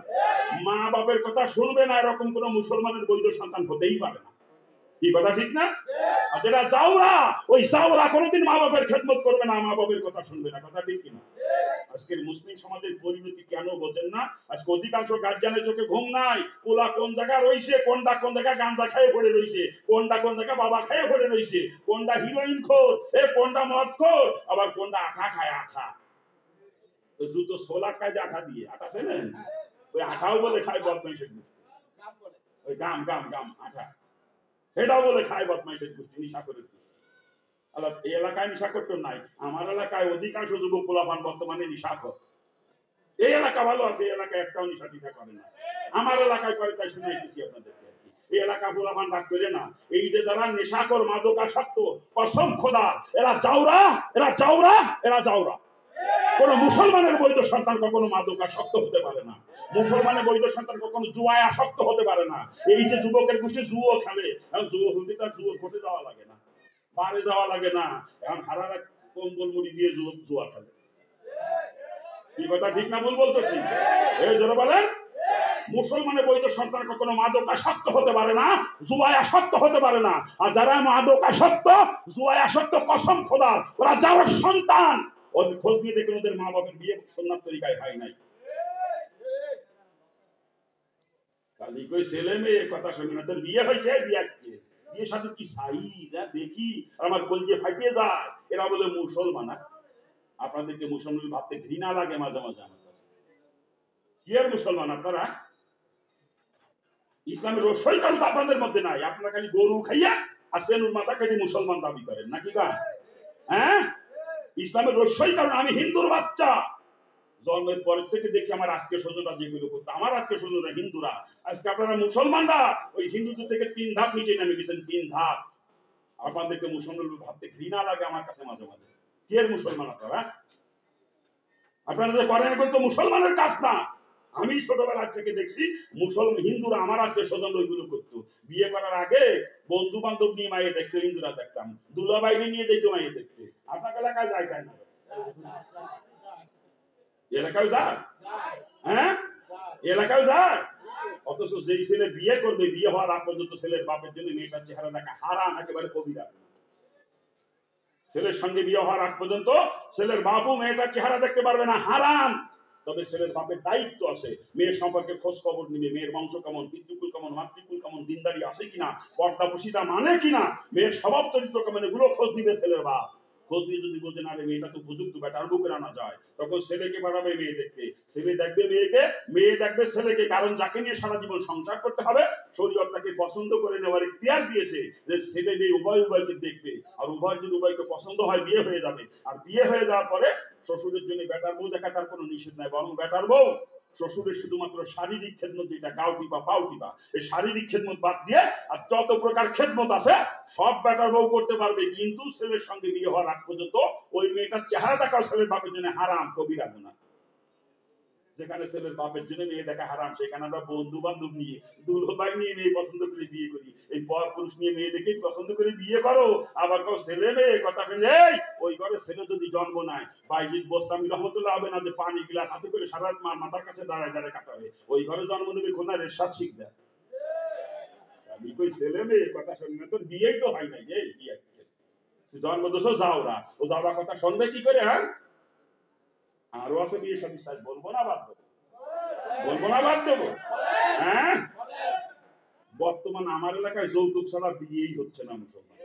মা বাপের কথা শুনবে না এরকম কোন মুসলমানের বৈধ সন্তান হতেই পারে না। কি কথা ঠিক না? আর যেটা যাওরা, ওই যাওরা কোনোদিন মা বাপের খেদমত করবে না, মা বাপের কথা শুনবে না। কথা ঠিক কিনা? আজকের মুসলিম সমাজের পরিণতি কেন বোঝেন না? আজকে অধিকাংশ গার্জিয়ানের চোখে ঘুম নাই, পোলা কোন জায়গায় রইছে, কোনটা কোন জায়গায় গাঁজা খেয়ে পড়ে রইছে, কোনটা কোন জায়গায় বাবা খেয়ে পড়ে রইছে, কোনটা হিরোইন খোর, কোনটা মদ খোর, আবার কোনটা আঠা খায়। আঠা জুতো সোলা খায়, যে আঠা দিয়ে, আঠা চেনেন? ওই আঠাও বলে খায় বদমাইশের গোষ্ঠী, ওই গাম গাম গাম আঠা, এটাও বলে খায় বদমাইশের গোষ্ঠী, নিশাখোরের গোষ্ঠী। এই এলাকায় নিশাখোর তো নাই, আমার এলাকায় অধিকাংশ যুবক পোলাপান বর্তমানে নিশাখোর। এই এলাকা ভালো আছে, এই এলাকায় একটাও নিশা টিশা করে না। আমার এলাকায় করে তাই শুনাইতেছি আপনাদেরকে। এই এলাকা পোলাপান রাগ করে না। এই যে যারা নেশাখোর, মাদকাসক্ত, কসম খোদা এরা যাওরা, এরা যাওরা, এরা যাওরা। কোন মুসলমানের বৈধ সন্তান কখনো মাদকাসক্ত হতে পারে না। মুসলমানের বৈধ সন্তান কখনো জুয়ায় আসক্ত হতে পারে না। এই যে যুবকের গোষ্ঠী জুয়ো খেলে, জুয়ো হতে তার জুয়ো ঘটে যাওয়া লাগে না, বারে যাওয়া লাগে না, এখন হারা রাত কম্বল মুড়ি দিয়ে জুয়া খেলে। কি কথা ঠিক না ভুল বলতেছি? এই জন্য বলেন, মুসলমানের বৈধ সন্তান কখনো মাদকাসক্ত হতে পারে না, জুয়ায় আসক্ত হতে পারে না। আর যারা মাদকাসক্ত, জুয়ায় আসক্ত, কসম খোদার, ওরা যার সন্তান, ওদের খোঁজ নিয়ে দেখেন ওদের মা বাপের বিয়ে সুন্নাত তরিকায় হয় নাই। খালি কই ছেলে মেয়ে কথা শুনি না, তোর বিয়ে হয়েছে, বিয়ের সাথে কি সাইজ দেখি আমার কলজে ফাটিয়ে যায়। এরা বলে মুসলমান। আপনাদেরকে মুসলমান ভাবতে ঘৃণা লাগে মাঝে মাঝে আমার কাছে। কি আর মুসলমান আপনারা? ইসলামের রসই কারণ আপনাদের মধ্যে নাই। আপনারা খালি গরু খাইয়া আর সেনুর মাথা কেটে মুসলমান দাবি করেন নাকি গা? হ্যাঁ, ইসলামের রসই কারণ আমি হিন্দুর বাচ্চা। জন্মের পর থেকে দেখছি আমার আত্মীয় স্বজনরা যেগুলো করতো, আমার আত্মীয় স্বজনরা হিন্দুরা, আজকে আপনারা মুসলমানরা ওই হিন্দুদের থেকে 3 ধাপ নিচে নেমে গেছেন, 3 ধাপ। আপনাদেরকে মুসলমান ভাবতে ঘৃণা লাগে আমার কাছে মাঝে মাঝে। কি এর মুসলমান আপনারা? আপনারা যে করেন এখন তো মুসলমানের কাজ না। আমি ছোটবেলা থেকে দেখছি মুসলমান হিন্দুরা আমার আত্মীয় স্বজন ওইগুলো করতো। বিয়ে করার আগে বন্ধু বান্ধব নিয়ে মাইয়ে দেখতো, হিন্দুরা দেখতাম, দুলাভাইকে নিয়ে যেত মাইয়ে দেখতে। আপনার এলাকায় যায় তাই না? এলাকায় যায়, হ্যাঁ এলাকায় যায়। অথচ যেই ছেলে বিয়ে করবে, বিয়ে হওয়ার আগ পর্যন্ত ছেলের বাপের জন্য মেয়েটার চেহারা দেখা হারাম, একেবারে কবিরা। ছেলের সঙ্গে বিয়ে হওয়ার আগ পর্যন্ত ছেলের বাপও মেয়েটার চেহারা দেখতে পারবে না, হারাম। তবে ছেলের বাপের দায়িত্ব আছে, মেয়ের সম্পর্কে খোঁজ খবর নিবে, মেয়ের বংশ কেমন, পিতৃকুল কেমন, মাতৃকুল কেমন, দিনদারি আছে কিনা, পর্দাপসিতা মানে কিনা, মেয়ের স্বভাব চরিত্র কেমন, এগুলো খোঁজ নিবে ছেলের বাপ। খোঁজ নিয়ে যদি বোঝে না মেয়েটা তো উপযুক্ত, বেটার বুকে আনা যায়, তখন ছেলেকে পাঠাবে মেয়ে দেখতে। ছেলে দেখবে মেয়েকে, মেয়ে দেখবে ছেলেকে। কারণ যাকে নিয়ে সারা জীবন সংসার করতে হবে, শরীয়ত তাকে পছন্দ করে নেওয়ার ইখতিয়ার দিয়েছে যে ছেলে মেয়ে উভয় উভয়কে দেখবে, আর উভয় যদি উভয়কে পছন্দ হয় বিয়ে হয়ে যাবে। আর বিয়ে হয়ে যাওয়ার পরে শ্বশুরের জন্য বেটার বউ দেখা তার কোনো নিষেধ নাই, বরং বেটার বউ শ্বশুরের শুধুমাত্র শারীরিক খেদমত, যেটা গাও টিপা পাও টিপা, এই শারীরিক খেদমত বাদ দিয়ে আর যত প্রকার খেদমত আছে সব বেটার বউ করতে পারবে। কিন্তু ছেলের সঙ্গে বিয়ে হওয়ার আগ পর্যন্ত ওই মেয়েটার চেহারা দেখাও ছেলের বাপের জন্য হারাম, কবিরা গুনাহ। যেখানে ছেলের বাপের জন্য মেয়ে দেখা হারাম, সেখানে আমরা বন্ধু বান্ধব নিয়ে, দুলভাই নিয়ে মেয়ে পছন্দ করে বিয়ে করি। এই পর পুরুষ নিয়ে মেয়ে দেখে পছন্দ করে বিয়ে করো, আবার কেউ ছেলে মেয়ে কথা ফেলে। ওই ঘরে ছেলে যদি জন্ম নেয়, বাইজিদ বোস্তামি রহমতুল্লাহ হবে না যে পানি গ্লাস হাতে করে সারা রাত মাথার কাছে দাঁড়ায় দাঁড়ায় কাটাবে। ওই ঘরে জন্ম নেবে খোদার এরশাদ শিখবে। আমি কই ছেলে মেয়ে কথা শুনি না, তোর বিয়েই তো হয় নাই। এই বিয়ে জন্ম দোষ যাওরা, ও যাওরা কথা শুনবে কি করে? হ্যাঁ, আরো আছে বিয়ে সাথে সাজ, বলবো না বাদ দেবো, বলবো না বাদ দেবো। হ্যাঁ, বর্তমান আমার এলাকায় যৌতুক ছাড়া বিয়েই হচ্ছে না মুসলমান।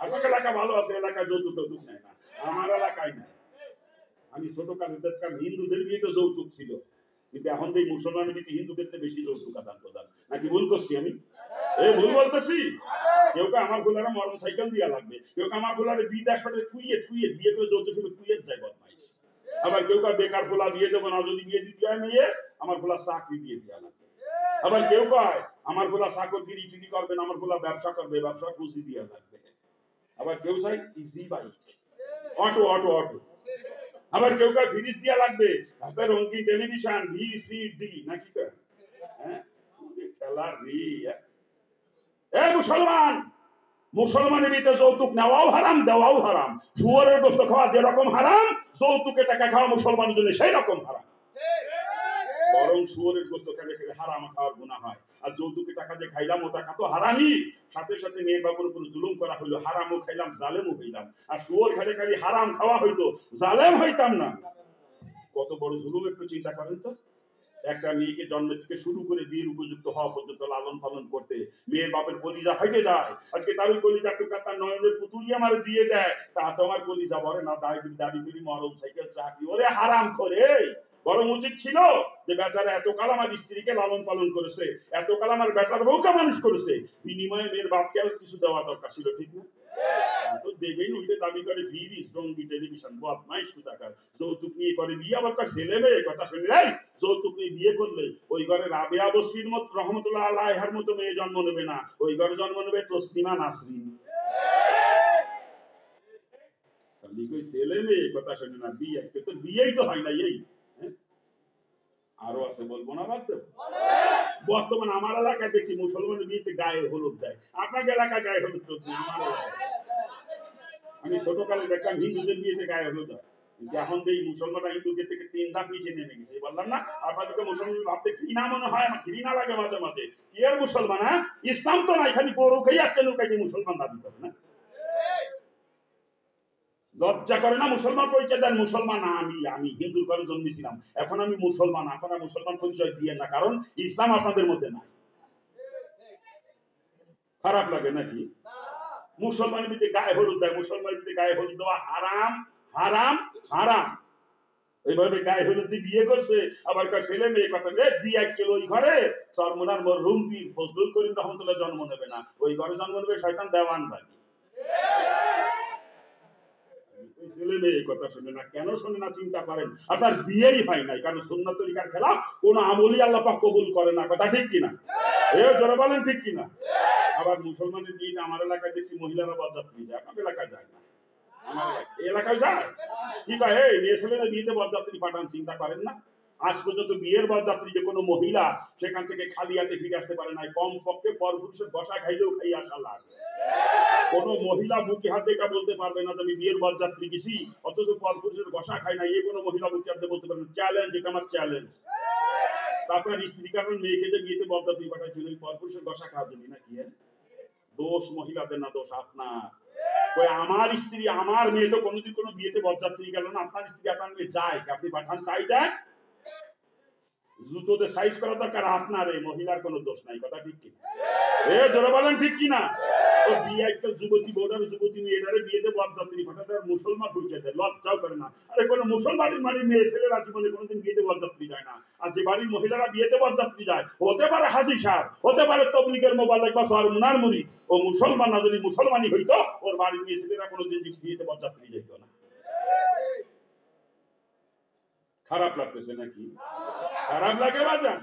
আপনার এলাকা ভালো আছে, এলাকায় যৌতুক টৌতুক নেয় না, আমার এলাকায় নাই। আমি ছোট কালে দেখতাম হিন্দুদের বিয়েতে যৌতুক ছিল, কিন্তু এখন এই মুসলমানের বিয়েতে হিন্দুদের চেয়ে বেশি যৌতুক আদান প্রদান। নাকি ভুল করছি আমি? এই ভুল বলতেছি? কেউ কে আমার ফুলারে মরণ সাইকেল দিয়া লাগবে, কেউ কে আমার ফুলারে বিদেশ পাঠিয়ে কুইয়ে কুইয়ে বিয়ে করে যৌতুক শুধু কুইয়ের যায় বদমাইশ। আবার কেউ কে বেকার ফুলা বিয়ে দেবো না, যদি বিয়ে দিতে হয় মেয়ে আমার ফুলা চাকরি দিয়ে দেওয়া লাগবে। আবার কেউ কয় আমার ফুলা চাকরগিরি টিরি করবে না, আমার ফুলা ব্যবসা করবে, ব্যবসা পুঁজি দিয়ে লাগবে। আবার কেউ চাই easy bike, auto auto auto. আবার কেউ কয় ফ্রিজ দিয়া লাগবে, হাতে রঙিন টেলিভিশন ভিসিডি নাকি কয়। হ্যাঁ, খেলা রে। এ মুসলমান, মুসলমানের ভিতরে যৌতুক নেওয়াও হারাম, দেওয়াও হারাম। শুয়োরের গোশত খাওয়া যেরকম হারাম, যৌতুকে টাকা খাওয়া মুসলমানের জন্য সেই রকম হারাম। বরং শুয়োরের গোশত খেলে খেলে হারাম খাওয়ার গুনাহ হয়, আর যৌতুকে টাকা যে খাইলাম ও টাকা তো হারামই। সাথে সাথে মেয়ের বাপের উপর জুলুম করা হইলো, হারামও খাইলাম জালেমও হইলাম। আর শুয়োর খেলে খালি হারাম খাওয়া হইতো, জালেম হইতাম না। কত বড় জুলুম একটু চিন্তা করেন তো। একটা মেয়েকে জন্ম থেকে শুরু করে বিয়ের উপযুক্ত হওয়া পর্যন্ত লালন পালন করতে মেয়ের বাপের কলিজা হেঁটে যায়। আজকে তার ওই কলিজা টুকা তার নয়নের পুতুলি আমার দিয়ে দেয়, তা তোমার কলিজা বলে না দাবি দাবি করি মরণ সাইকেল চাকরি, ওরে হারাম করে। বরং উচিত ছিল যে বেচারা এতকাল আমার স্ত্রীকে লালন পালন করেছে, এতকাল আমার বেটার বউকে মানুষ করেছে, বিনিময়ে মেয়ের বাপকে আর কিছু দেওয়া দরকার ছিল, ঠিক না? তো দেবেই উল্টে দাবি করে ফ্রিজ রঙ্গি টেলিভিশন, বদমাইশ কোথাকার। যৌতুক নিয়ে করে বিয়ে, আবার কার ছেলে মেয়ে কথা শুনি নাই। যৌতুক নিয়ে বিয়ে করলে ওই ঘরে রাবেয়া বসরির মত রহমতুল্লাহ আলাইহার মতো মেয়ে জন্ম নেবে না, ওই ঘরে জন্ম নেবে তসলিমা নাসরিন। ছেলে মেয়ে কথা শুনে না, বিয়ে তো বিয়েই তো হয় না। এই আরো আছে, বলবো না বাদ দেব। বর্তমান আমার এলাকায় দেখছি মুসলমানের বিয়েতে গায়ে হলুদ দেয়, আপনার এলাকায় গায়ে হলুদ চলছে, আমার এলাকায় আমি ছোটকালে দেখলাম হিন্দুদের বিয়েতে গায়ে হলুদ হয়। কিন্তু এখন এই মুসলমানরা হিন্দুদের থেকে 3 ধাপ নিচে নেমে গেছে। বললাম না আপনাদেরকে মুসলমান ভাবতে ঘৃণা মনে হয়, আমার ঘৃণা লাগে মাঝে মাঝে। কি আর মুসলমান? হ্যাঁ, ইসলাম তো নাই, খালি গরু খেয়ে যাচ্ছে নৌকাকে মুসলমান দাবি করে না। লজ্জা করে না মুসলমান পরিচয় দেন? মুসলমান আমি, আমি হিন্দুর ঘরে জন্মেছিলাম, এখন আমি মুসলমান। আপনারা মুসলমান পরিচয় দিয়ে না, কারণ ইসলাম আপনাদের মধ্যে নাই। খারাপ লাগে নাকি? মুসলমানের ভিতরে গায়ে হলুদ দেয়, মুসলমানের ভিতরে গায়ে হলুদ দেওয়া হারাম, হারাম, হারাম। এইভাবে গায়ে হলুদ বিয়ে করছে, আবার ছেলে মেয়ে কথা দিয়ে কেল ওই ঘরে চরমনার মরহুম পীর ফজলুল করিম রহমতুল্লাহ জন্ম নেবে না, ওই ঘরে জন্ম নেবে শয়তান দেওয়ান ভাই। ছেলে মেয়ে কথা শুনে না, কেন শুনে না চিন্তা করেন। আপনার বিয়েই হয় নাই কারণ সুন্নাত তরিকার খেলাফ কোন আমলই আল্লাহ পাক কবুল করে না, কথা ঠিক কিনা? জোরে বলেন ঠিক কিনা? আবার মুসলমানের বিয়েতে আমার এলাকায় দেখছি মহিলারা বরযাত্রী যায়, আপনার এলাকায় যায় না? আমার এলাকায় যায়। কি কয় এই মেয়ে ছেলেরা বিয়েতে বরযাত্রী পাঠান, চিন্তা করেন না? আজ পর্যন্ত বিয়ের বরযাত্রী যে কোনো মহিলা সেখান থেকে খালি হাতে ফিরে আসতে পারে নাই, কম পক্ষে পরপুরুষের বসা খাইলেও খাই আসা লাগে। কোন মহিলা বুকে হাত দিয়ে বলতে পারবে না যে আমি বিয়ের বরযাত্রী গেছি অথচ পরপুরুষের বসা খাই না, এই কোনো মহিলা বুকে হাত দিয়ে বলতে পারবে না। চ্যালেঞ্জ, এটা আমার চ্যালেঞ্জ। আপনার স্ত্রী কারণ মেয়েকে যে বিয়েতে বরযাত্রী পাঠাচ্ছিল পরপুরুষের বসা খাওয়ার জন্য নাকি? দোষ মহিলাদের না, দোষ আপনার। ওই আমার স্ত্রী আমার মেয়ে তো কোনোদিন কোনো বিয়েতে বরযাত্রী গেল না, আপনার স্ত্রী আপনার মেয়ে যায়, আপনি পাঠান তাই যায়। জুতোতে সাইজ করা দরকার আপনার, এই মহিলার কোনো দোষ নাই, কথা ঠিক কি? জোরে বলেন ঠিক কিনা? ও বিয়ে একটা যুবতী বোর্ডার যুবতী মেয়েটারে বিয়েতে বরযাত্রী পাঠাতে মুসলমান হয়ে যায়, লজ্জাও করে না। আরে কোনো মুসলমানের বাড়ির মেয়ে ছেলেরা জীবনে কোনোদিন বিয়েতে বরযাত্রী যায় না, আর যে বাড়ির মহিলারা বিয়েতে বরযাত্রী যায় হতে পারে হাজী সাহেব, হতে পারে তবলিগের মোবাল্লেগ বা সরমুনার মুরি, ও মুসলমান না যদি মুসলমানই হইতো ওর বাড়ির মেয়ে ছেলেরা কোনোদিন বিয়েতে বরযাত্রী যেত না। খারাপ লাগতেছে নাকি? খারাপ লাগে বাজান?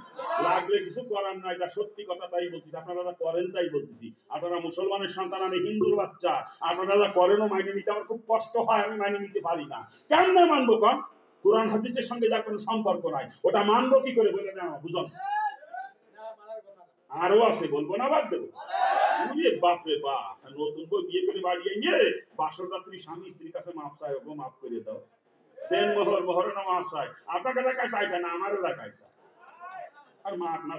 লাগলে কিছু করার নাই, এটা সত্যি কথা তাই বলতেছি। আপনারা যা করেন তাই বলতেছি। আপনারা মুসলমানের সন্তান, আমি হিন্দুর বাচ্চা, আপনারা যা করেনও মাইনে নিতে আমার খুব কষ্ট হয়, আমি মাইনে নিতে পারি না। কেমনে মানবো কন? কোরআন হাদিসের সঙ্গে যার কোনো সম্পর্ক নাই ওটা মানবো কি করে বলে জানো? বুঝুন আরো আছে, বলবো না, বাদ দেবো? বাপরে বাপ, নতুন বই বিয়ে করে বাড়িয়ে নিয়ে বাসর রাত্রি স্বামী স্ত্রীর কাছে মাপ চায়, ওকে মাফ করে দাও, দেন মোহর মোহরে না মাপ চায়। আপনার এলাকায় চাইটা না, আমার এলাকায় চায়। আর মাপ না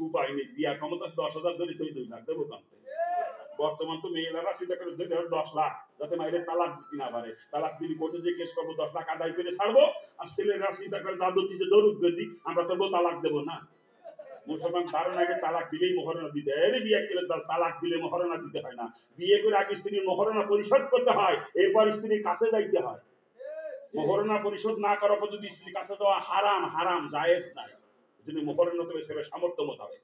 উপায় নেই, দিয়া ক্ষমতা 10,000 ধরে তুই 2 লাখ দেবো কানতে। বর্তমান তো মেয়েরা চিন্তা করে 10 লাখ যাতে মায়ের তালাক দিতে না পারে, তালাক দিলি কোর্টে যে কেস করবো 10 লাখ আদায় করে ছাড়বো, আর ছেলেরা চিন্তা করে দাদু যে দরুদ গদি আমরা তো তালাক দেবো না। মুসলমান ধারণ আগে তালাক দিলেই মহারণা দিতে হয়, বিয়ে করে তালাক দিলে মহারণা দিতে হয় না, বিয়ে করে আগে স্ত্রীর মহারণা পরিশোধ করতে হয়, এরপর স্ত্রীর কাছে যাইতে হয়। মহারণা পরিশোধ না করার পর যদি স্ত্রীর কাছে যাওয়া হারাম, হারাম জায়েজ নাই। যদি মহারণা তবে সেটা সামর্থ্য মোতাবেক।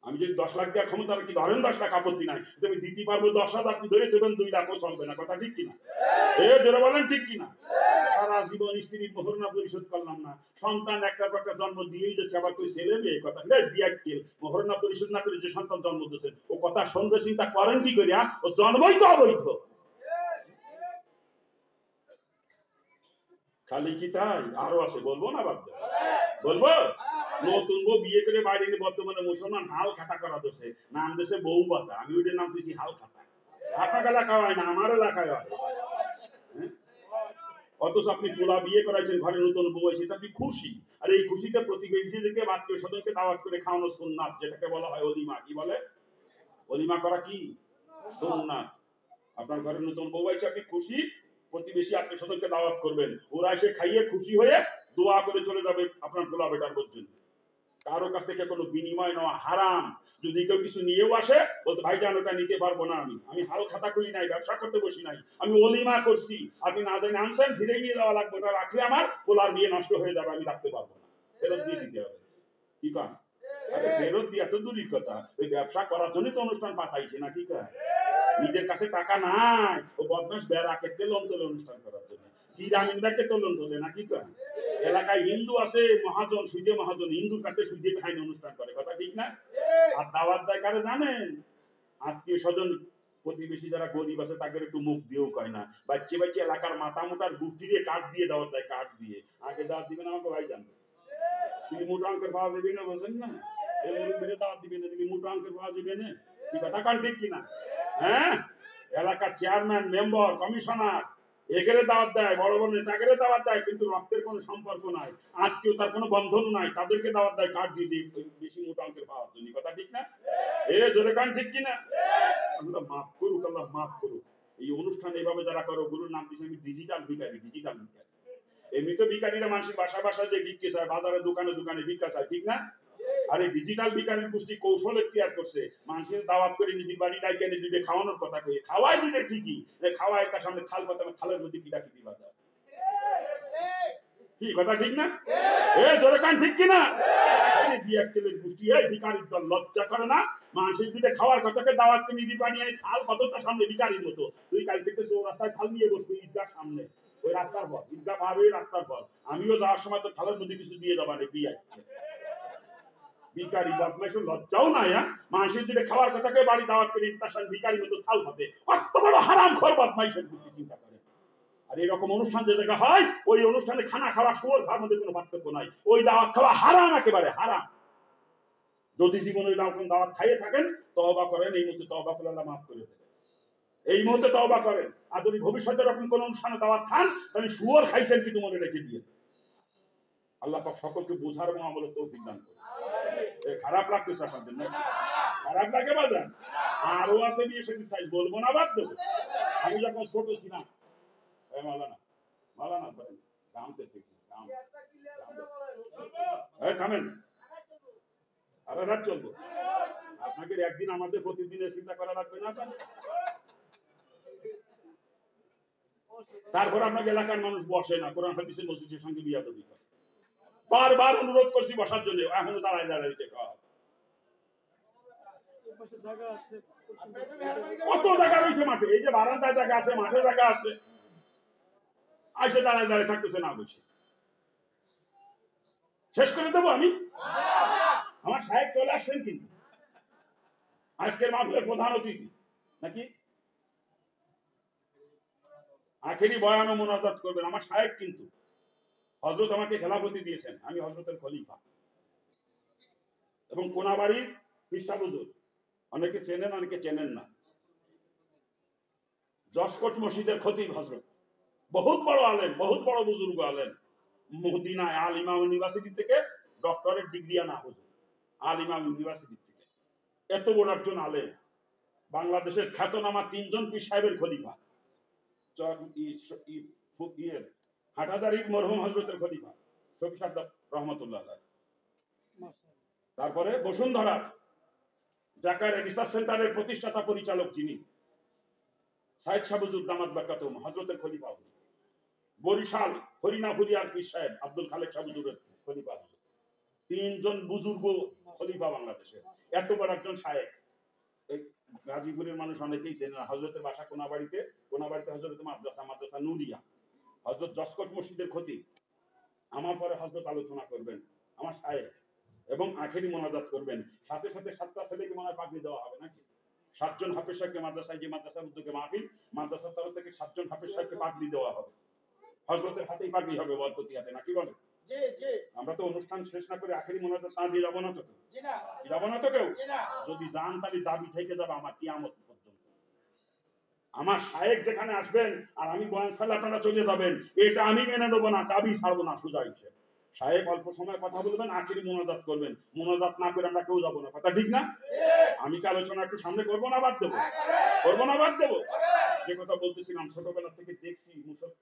আমি যদি 10 লাখ দেওয়ার ক্ষমতা রাখি ধরেন 10 লাখ আপত্তি নাই, তুমি দিতে পারবো 10,000, আপনি ধরে দেবেন 2 লাখও চলবে না, কথা ঠিক কিনা? জোরে বলেন ঠিক কিনা? সারা জীবন স্ত্রীর মহারণা পরিশোধ করলাম না, সন্তান একটা পর একটা জন্ম দিয়েই যাচ্ছে, আবার কই ছেলে মেয়ে কথা দিয়া কেল মহারণা পরিশোধ না করে যে সন্তান জন্ম দিয়েছেন ও কথা শুনবে, চিন্তা করেন কি করিয়া? ও জন্মই তো অবৈধ। খালি কি তাই? আরো আছে, বলবো না বাদ দেবো? বলবো। নতুন বউ বিয়ে করে বাইরে নিয়ে বর্তমানে মুসলমান হাল খাতা করা দোষে নাম দেশে বউ পাতা, আমি ওইটার নাম দিয়েছি হাল খাতা। আপনার এলাকায় হয় না, আমার এলাকায় হয়। অথচ আপনি পোলা বিয়ে করাইছেন, ঘরে নতুন বউ এসে আপনি খুশি, আর এই খুশিটা প্রতিবেশীদেরকে আত্মীয় স্বজনকে দাওয়াত করে খাওয়ানো সুন্নাত, যেটাকে বলা হয় অলিমা। কি বলে? অলিমা করা কি সুন্নাত। আপনার ঘরে নতুন বউ এসে আপনি খুশি, প্রতিবেশী আত্মীয় স্বজনকে দাওয়াত করবেন, ওরা এসে খাইয়ে খুশি হয়ে দোয়া করে চলে যাবে আপনার পোলা বেটার পর্যন্ত। কারো কাছ থেকে কোনো বিনিময় নেওয়া হারাম। যদি কেউ কিছু নিয়েও আসে বলতে ভাইজান ওটা নিতে পারবো না, আমি হাল খাতা খুলি নাই, ব্যবসা করতে বসি নাই, আমি অলিমা করছি, আপনি না জানি আনছেন ফিরে নিয়ে যাওয়া লাগবে, ওটা রাখলে আমার পোলার বিয়ে নষ্ট হয়ে যাবে, আমি রাখতে পারবো না, ফেরত দিয়ে দিতে হবে। কি কান? ফেরত দিয়ে এত দূরের কথা, ওই ব্যবসা করার জন্য তো অনুষ্ঠান পাঠাইছে না, ঠিক আছে? নিজের কাছে টাকা নাই, ও বদমাস বেড়াকে তেলন তোলে অনুষ্ঠান করার জন্য, হিরামিনদাকে তোলন তোলে না, কি কয়? এলাকায় হিন্দু আছে মহাজন, সুজে মহাজন, হিন্দুর কাছে সুজে খাইনি অনুষ্ঠান করে, কথা ঠিক না? আর দাওয়াত দেয় কারে জানেন? আত্মীয় স্বজন প্রতিবেশী যারা গরিব আছে তাদের একটু মুখ দিয়েও কয় না, বাচ্চে বাচ্চে এলাকার মাথা মোটার গোষ্ঠী দিয়ে কাঠ দিয়ে দাওয়াত দেয়, কাঠ দিয়ে। আগে দাওয়াত দিবেন আমাকে ভাই জানবে, তুমি মোটা অঙ্কের পাওয়া যাবে না, বোঝেন না? দাওয়াত দিবে না, তুমি মোটা অঙ্কের পাওয়া যাবে না, কি কথা কান ঠিক কিনা? হ্যাঁ, এলাকার চেয়ারম্যান, মেম্বার, কমিশনার এগেরে দাওয়াত দেয়, বড় বড় নেতাগেরে দাওয়াত দেয়, কিন্তু রক্তের কোনো সম্পর্ক নাই, আত্মীয়তার কোনো বন্ধন নাই, তাদেরকে দাওয়াত দেয় কার্ড দিয়ে দিয়ে বেশি মোটা অঙ্কের পাওয়ার জন্য, কথা ঠিক না? জোরে কান ঠিক কিনা? আল্লাহ মাফ করুক, আল্লাহ মাফ করুক। এই অনুষ্ঠান এইভাবে যারা করো, ওগুলোর নাম দিয়েছে আমি ডিজিটাল ভিখারি, ডিজিটাল ভিখারি। এমনি তো ভিখারিরা মানুষের বাসা বাসায় যে ভিক্ষে চায়, বাজারে দোকানে দোকানে ভিক্ষা চায়, ঠিক না? আর এই ডিজিটাল ভিখারির গোষ্ঠী কৌশল এখতিয়ার করছে, মানুষের দাওয়াত করে নিজের বাড়ি ডাইকে এনে দিবে, খাওয়ানোর কথা কয়ে খাওয়াই দিবে ঠিকই, খাওয়ায় তার সামনে থাল পাতানো, থালের মধ্যে কিটা কিটি বাজা। কি কথা ঠিক না? জোরে কান ঠিক কিনা? গোষ্ঠী ভিকারির দল লজ্জা করে না? মানুষের দিকে খাওয়ার কথাকে দাওয়াতকে নিজে বানিয়ে থাল কতটা সামনে ভিকারির মতো। তুই কাল থেকে রাস্তায় থাল নিয়ে বসবি ঈদগার সামনে, ওই রাস্তার পর ঈদগা পাবে রাস্তার পর। আমিও যাওয়ার সময় তো থালের মধ্যে কিছু দিয়ে যাবা রে বিয়ে ভিকারি বদমাইশ, লজ্জাও নাই। মানুষের দিকে খাওয়ার কথাকে বাড়ি দাওয়াত করে ইফতার ভিকারির মতো থাল পাবে। কত বড় হারাম খোর বদমাইশের গোষ্ঠী, চিন্তা করে। আর এরকম অনুষ্ঠান যে জায়গা হয়, ওই অনুষ্ঠানে খানা খাওয়া শুয়োর খাওয়ার মধ্যে কোনো পার্থক্য নাই। ওই দাওয়াত খাওয়া হারাম, একেবারে হারাম। যদি জীবনে এরকম দাওয়াত খাইয়ে থাকেন, তওবা করেন। এই মুহূর্তে তওবা করে আল্লাহ মাফ করে দেবেন। এই মুহূর্তে তওবা করেন। আর যদি ভবিষ্যতে এরকম কোন অনুষ্ঠানে দাওয়াত খান, তাহলে শুয়োর খাইছেন কিন্তু মনে রেখে দিয়ে। আল্লাহ পাক সকলকে বোঝার এবং আমলের তৌফিক দান করুন। খারাপ লাগতেছে আপনাদের নাকি? খারাপ লাগে বাজান? আরো আছে বিয়ে সাথে চাই, বলবো না, বাদ দেবো। আমি যখন ছোট ছিলাম, মালানা মালানা বলেন কামতেছে থামেন, আরে রাত চলবো। আপনাকে একদিন আমাদের প্রতিদিনের চিন্তা করা লাগবে না? তারপর আপনাকে এলাকার মানুষ বসে না, কোরআন হাদিসের মসজিদের সঙ্গে বিয়াদবি করে। বারবার অনুরোধ করছি বসার জন্য, এখনো দাঁড়ায় দাঁড়াইছে। কত জায়গা রয়েছে মাঠে, এই যে বারান্দায় জায়গা আছে, মাঠে জায়গা আছে, আসে দাঁড়ায় দাঁড়ায় থাকতেছে না বসে। শেষ করে দেবো আমি। আমার সাহেব চলে আসছেন কিন্তু আজকের মাহফিলের প্রধান অতিথি নাকি? আখেরি বয়ান ও মুনাজাত করবেন আমার সাহেব। কিন্তু হযরত আমাকে খেলাফতি দিয়েছেন, আমি হযরতের খলিফা। এবং কোনাবাড়ির পৃষ্ঠা হুজুর, অনেকে চেনেন অনেকে চেনেন না। জসকোট মসজিদের খতিব হযরত, বহুত বড় আলেম, বহুত বড় বুজুর্গ আলেম। মদিনায় আল ইমাম ইউনিভার্সিটি থেকে ডক্টরেট ডিগ্রি আনা হুজুর, আল ইমাম ইউনিভার্সিটি থেকে। এত বড় একজন আলেম, বাংলাদেশের খ্যাতনামা 3 জন পীর সাহেবের খলিফা। হাটাজারির মরহুম হযরতের খলিফা শফি সাহেব রহমাতুল্লাহ আলাইহি। তারপরে বসুন্ধরা জাকারিয়া রিসার্চ সেন্টারের প্রতিষ্ঠাতা পরিচালক যিনি, সাইদ সাহেবুদ্দিন দামাত বারকাতুহু, হযরতের খলিফা। বরিশাল হরিনাপুরিয়ার পীর সাহেব আব্দুল খালেক সাহেবুদ্দিনের খলিফা। 3 জন বুজুর্গ খলিফা বাংলাদেশে। এত বড় একজন সাহেব। গাজীপুরের মানুষ অনেকেই চেনে না, হযরতের বাসা কোনাবাড়িতে। কোনাবাড়িতে হযরতের মাদ্রাসা নুরিয়া। হযরত জসকোট মসজিদের খতিব। আমার পরে হযরত আলোচনা করবেন আমার সাহেব, এবং আখেরি মোনাজাত করবেন। সাথে সাথে 7টা ছেলেকে মনে হয় পাগড়ি দেওয়া হবে নাকি? 7 জন হাফেজ সাহেবকে মাদ্রাসায়, যে মাদ্রাসার উদ্যোগে মাহফিল, মাদ্রাসার তরফ থেকে 7 জন হাফেজ সাহেবকে পাগড়ি দেওয়া হবে। হযরতের হাতেই পাগড়ি হবে, বরকতি হাতে, নাকি বলেন? আমরা তো অনুষ্ঠান শেষ না করে আখেরি মোনাজাত না দিয়ে যাবো না তো কেউ? যাবো না তো কেউ? যদি যান তাহলে দাবি থেকে যাবে আমার কিয়ামত পর্যন্ত। আমার সাহেব যেখানে আসবেন আর আমি বয়ান ছাড়লে আপনারা চলে যাবেন, এটা আমি মেনে নেবো না, দাবি ছাড়বো না। সোজা হিসেবে সাহেব অল্প সময় কথা বলবেন, আখেরি মোনাজাত করবেন। মোনাজাত না করে আমরা কেউ যাবো না, কথা ঠিক না? আমি কি আলোচনা একটু সামনে করবো না বাদ দেবো? করবো না বাদ দেবো? যে কথা বলতেছিলাম, ছোটবেলা থেকে দেখছি